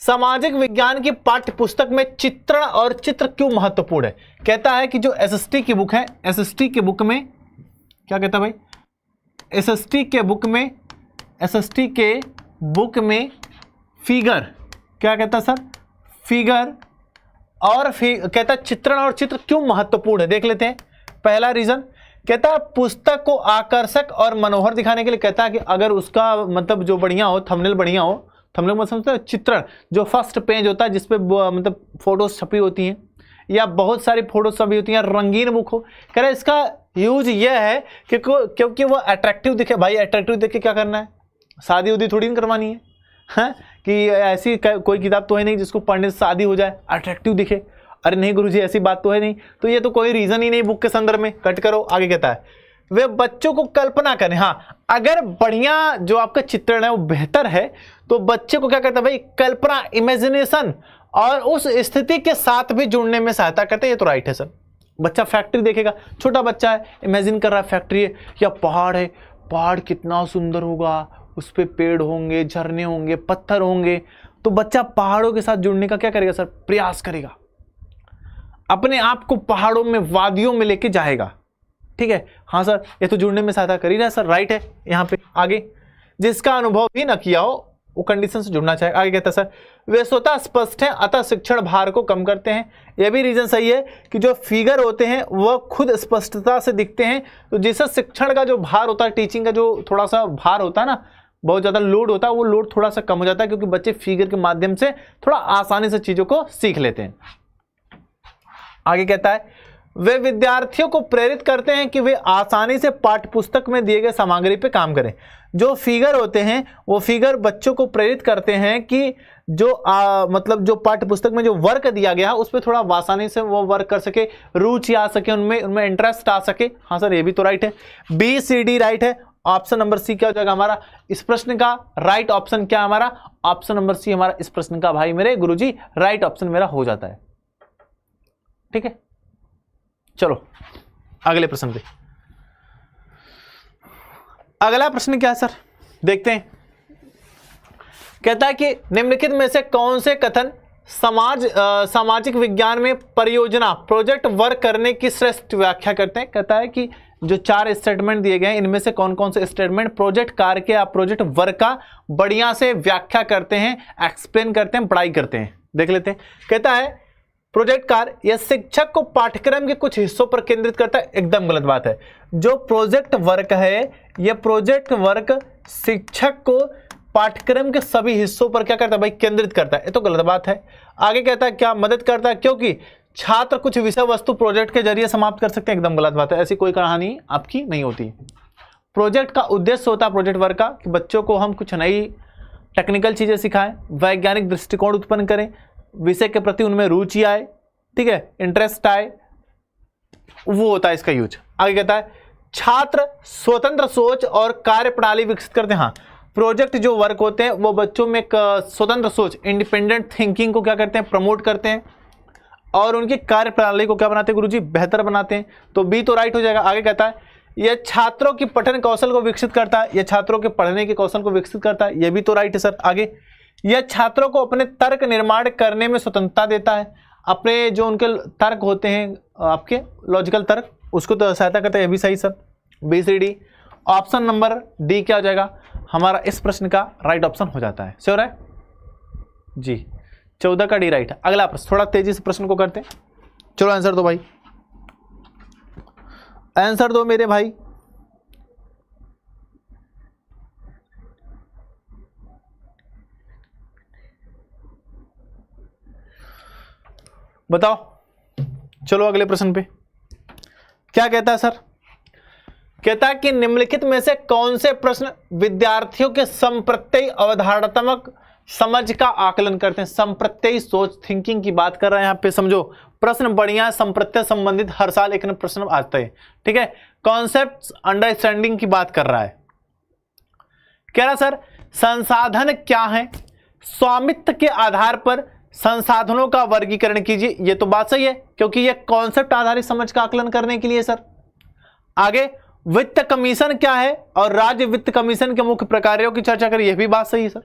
सामाजिक विज्ञान की पाठ्य पुस्तक में चित्रण और चित्र क्यों महत्वपूर्ण है? कहता है कि जो एसएसटी की बुक है, एसएसटी के बुक में क्या कहता है भाई, एसएसटी के बुक में फिगर, क्या कहता है सर, फिगर और कहता है चित्रण और चित्र क्यों महत्वपूर्ण है। देख लेते हैं। पहला रीजन कहता है पुस्तक को आकर्षक और मनोहर दिखाने के लिए। कहता है कि अगर उसका मतलब जो बढ़िया हो, थंबनेल बढ़िया हो, थंबनेल मतलब समझते हैं चित्रण, जो फर्स्ट पेज होता है जिसपे मतलब फोटोज छपी होती हैं या बहुत सारी फोटोज छपी होती हैं, रंगीन बुक हो। कह रहे इसका यूज यह है कि क्योंकि वो अट्रैक्टिव दिखे। भाई अट्रैक्टिव देख के क्या करना है, शादी उदी थोड़ी नहीं करवानी है, हाँ? कि ऐसी कोई किताब तो है नहीं जिसको पढ़ने से शादी हो जाए, अट्रैक्टिव दिखे। अरे नहीं गुरुजी, ऐसी बात तो है नहीं। तो ये तो कोई रीजन ही नहीं बुक के संदर्भ में। कट करो, आगे कहता है वे बच्चों को कल्पना करें। हाँ, अगर बढ़िया जो आपका चित्रण है वो बेहतर है तो बच्चे को क्या करता है भाई, कल्पना, इमेजिनेशन और उस स्थिति के साथ भी जुड़ने में सहायता करते हैं। ये तो राइट है सर। बच्चा फैक्ट्री देखेगा, छोटा बच्चा है, इमेजिन कर रहा है फैक्ट्री है या पहाड़ है, पहाड़ कितना सुंदर होगा, उस पर पेड़ होंगे, झरने होंगे, पत्थर होंगे, तो बच्चा पहाड़ों के साथ जुड़ने का क्या करेगा सर, प्रयास करेगा, अपने आप को पहाड़ों में, वादियों में लेके जाएगा। ठीक है, हाँ सर, ये तो जुड़ने में सहायता कर ही रहा है सर, राइट है। यहाँ पे आगे, जिसका अनुभव भी न किया हो वो कंडीशन से जुड़ना चाहिए। आगे कहता है सर, वे स्वतः स्पष्ट हैं अतः शिक्षण भार को कम करते हैं। यह भी रीजन सही है कि जो फिगर होते हैं वह खुद स्पष्टता से दिखते हैं, तो जिससे शिक्षण का जो भार होता है, टीचिंग का जो थोड़ा सा भार होता है ना, बहुत ज़्यादा लोड होता है, वो लोड थोड़ा सा कम हो जाता है, क्योंकि बच्चे फिगर के माध्यम से थोड़ा आसानी से चीज़ों को सीख लेते हैं। आगे कहता है, वे विद्यार्थियों को प्रेरित करते हैं कि वे आसानी से पाठ्यपुस्तक में दिए गए सामग्री पे काम करें। जो फिगर होते हैं वो फिगर बच्चों को प्रेरित करते हैं कि जो मतलब जो पाठ्यपुस्तक में जो वर्क दिया गया है उस पर थोड़ा आसानी से वो वर्क कर सके, रुचि आ सके, उनमें इंटरेस्ट आ सके। हाँ सर, ये भी तो राइट है। बी सी डी राइट है। ऑप्शन नंबर सी क्या हो जाएगा हमारा इस प्रश्न का राइट ऑप्शन? क्या हमारा ऑप्शन नंबर सी हमारा इस प्रश्न का भाई मेरे गुरुजी राइट ऑप्शन मेरा हो जाता है। ठीक है, चलो अगले प्रश्न पे। अगला प्रश्न क्या है सर, देखते हैं। कहता है कि निम्नलिखित में से कौन से कथन सामाजिक विज्ञान में परियोजना प्रोजेक्ट वर्क करने की श्रेष्ठ व्याख्या करते हैं। कहता है कि जो 4 स्टेटमेंट दिए गए हैं इनमें से कौन कौन से स्टेटमेंट प्रोजेक्ट कार्य के या प्रोजेक्ट वर्क का बढ़िया से व्याख्या करते हैं, एक्सप्लेन करते हैं, पढ़ाई करते हैं। देख लेते हैं। कहता है प्रोजेक्ट कार्य यह शिक्षक को पाठ्यक्रम के कुछ हिस्सों पर केंद्रित करता है। एकदम गलत बात है। जो प्रोजेक्ट वर्क है यह प्रोजेक्ट वर्क शिक्षक को पाठ्यक्रम के सभी हिस्सों पर क्या करता है भाई, केंद्रित करता है। ये तो गलत बात है। आगे कहता है क्या मदद करता है, क्योंकि छात्र कुछ विषय वस्तु प्रोजेक्ट के जरिए समाप्त कर सकते हैं। एकदम गलत बात है। ऐसी कोई कहानी आपकी नहीं होती। प्रोजेक्ट का उद्देश्य होता है प्रोजेक्ट वर्क का कि बच्चों को हम कुछ नई टेक्निकल चीजें सिखाएं, वैज्ञानिक दृष्टिकोण उत्पन्न करें, विषय के प्रति उनमें रुचि आए, ठीक है, इंटरेस्ट आए, वो होता है इसका यूज। आगे कहता है छात्र स्वतंत्र सोच और कार्य प्रणाली विकसित करते हैं। हाँ, प्रोजेक्ट जो वर्क होते हैं वो बच्चों में एक स्वतंत्र सोच, इंडिपेंडेंट थिंकिंग को क्या करते हैं, प्रमोट करते हैं और उनकी कार्य प्रणाली को क्या बनाते हैं गुरुजी, बेहतर बनाते हैं। तो बी तो राइट हो जाएगा। आगे कहता है यह छात्रों की पठन कौशल को विकसित करता है, यह छात्रों के पढ़ने के कौशल को विकसित करता है, यह भी तो राइट है सर। आगे यह छात्रों को अपने तर्क निर्माण करने में स्वतंत्रता देता है, अपने जो उनके तर्क होते हैं आपके लॉजिकल तर्क उसको तो सहायता करता है, यह भी सही sir. B C D, option number D क्या हो जाएगा हमारा इस प्रश्न का राइट ऑप्शन हो जाता है। श्योर है जी, 14 का डी राइट है। अगला प्रश्न, थोड़ा तेजी से प्रश्न को करते हैं। चलो आंसर दो भाई, आंसर दो मेरे भाई। बताओ, चलो अगले प्रश्न पे क्या कहता है सर। कहता है कि निम्नलिखित में से कौन से प्रश्न विद्यार्थियों के संप्रत्यय अवधारणात्मक समझ का आकलन करते हैं। संप्रत्यय सोच, थिंकिंग की बात कर रहे हैं यहाँ पे, समझो प्रश्न बढ़िया संप्रत्यय संबंधित हर साल एक प्रश्न आता है, ठीक है। कॉन्सेप्ट अंडरस्टैंडिंग की बात कर रहा है। कह रहा सर संसाधन क्या है, स्वामित्व के आधार पर संसाधनों का वर्गीकरण कीजिए। ये तो बात सही है क्योंकि ये कॉन्सेप्ट आधारित समझ का आकलन करने के लिए सर। आगे वित्त कमीशन क्या है और राज्य वित्त कमीशन के मुख्य प्रकारों की चर्चा करें, यह भी बात सही है सर।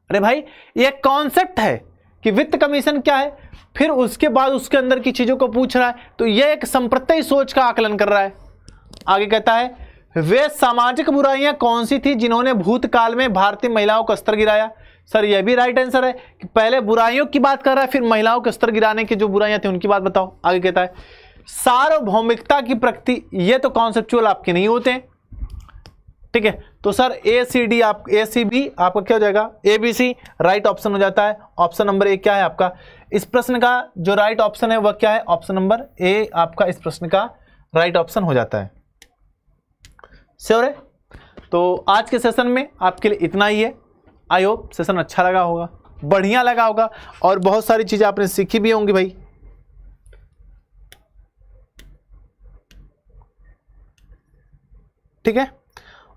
अरे भाई ये कॉन्सेप्ट है कि वित्त कमीशन क्या है, फिर उसके बाद उसके अंदर की चीजों को पूछ रहा है, तो यह एक संप्रत्यय सोच का आकलन कर रहा है। आगे कहता है वे सामाजिक बुराइयां कौन सी थी जिन्होंने भूतकाल में भारतीय महिलाओं का स्तर गिराया। सर यह भी राइट आंसर है कि पहले बुराइयों की बात कर रहा है, फिर महिलाओं के स्तर गिराने की जो बुराइयां थी उनकी बात बताओ। आगे कहता है सार्वभौमिकता की प्रकृति, ये तो कॉन्सेप्चुअल आपके नहीं होते हैं, ठीक है। तो सर ए सी डी आप ए सी बी आपका क्या हो जाएगा, A B C right option हो जाता है। ऑप्शन नंबर ए क्या है आपका इस प्रश्न का जो राइट ऑप्शन है वह क्या है, ऑप्शन नंबर ए आपका इस प्रश्न का राइट ऑप्शन हो जाता है। श्योर है। तो आज के सेशन में आपके लिए इतना ही है। आई होप सेशन अच्छा लगा होगा, बढ़िया लगा होगा और बहुत सारी चीजें आपने सीखी भी होंगी भाई। ठीक है,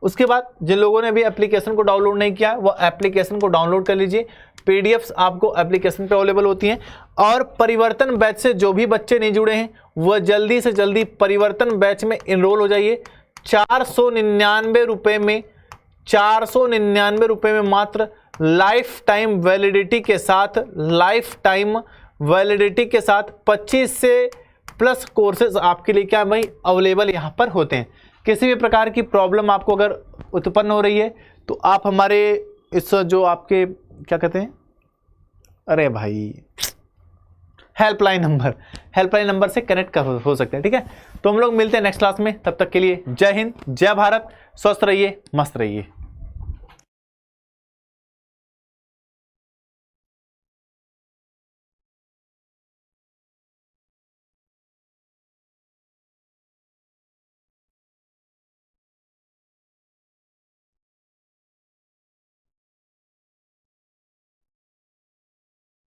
उसके बाद जिन लोगों ने भी एप्लीकेशन को डाउनलोड नहीं किया वो एप्लीकेशन को डाउनलोड कर लीजिए। पीडीएफ्स आपको एप्लीकेशन पे अवेलेबल होती हैं। और परिवर्तन बैच से जो भी बच्चे नहीं जुड़े हैं वह जल्दी से जल्दी परिवर्तन बैच में इनरोल हो जाइए। 499 रुपये में, 499 रुपये में मात्र लाइफ टाइम वैलिडिटी के साथ, लाइफ टाइम वैलिडिटी के साथ 25 से प्लस कोर्सेज आपके लिए क्या भाई अवेलेबल यहाँ पर होते हैं। किसी भी प्रकार की प्रॉब्लम आपको अगर उत्पन्न हो रही है तो आप हमारे इस जो आपके क्या कहते हैं, अरे भाई हेल्पलाइन नंबर से कनेक्ट हो सकते हैं। ठीक है, तो हम लोग मिलते हैं नेक्स्ट क्लास में। तब तक के लिए जय हिंद, जय भारत, स्वस्थ रहिए, मस्त रहिए।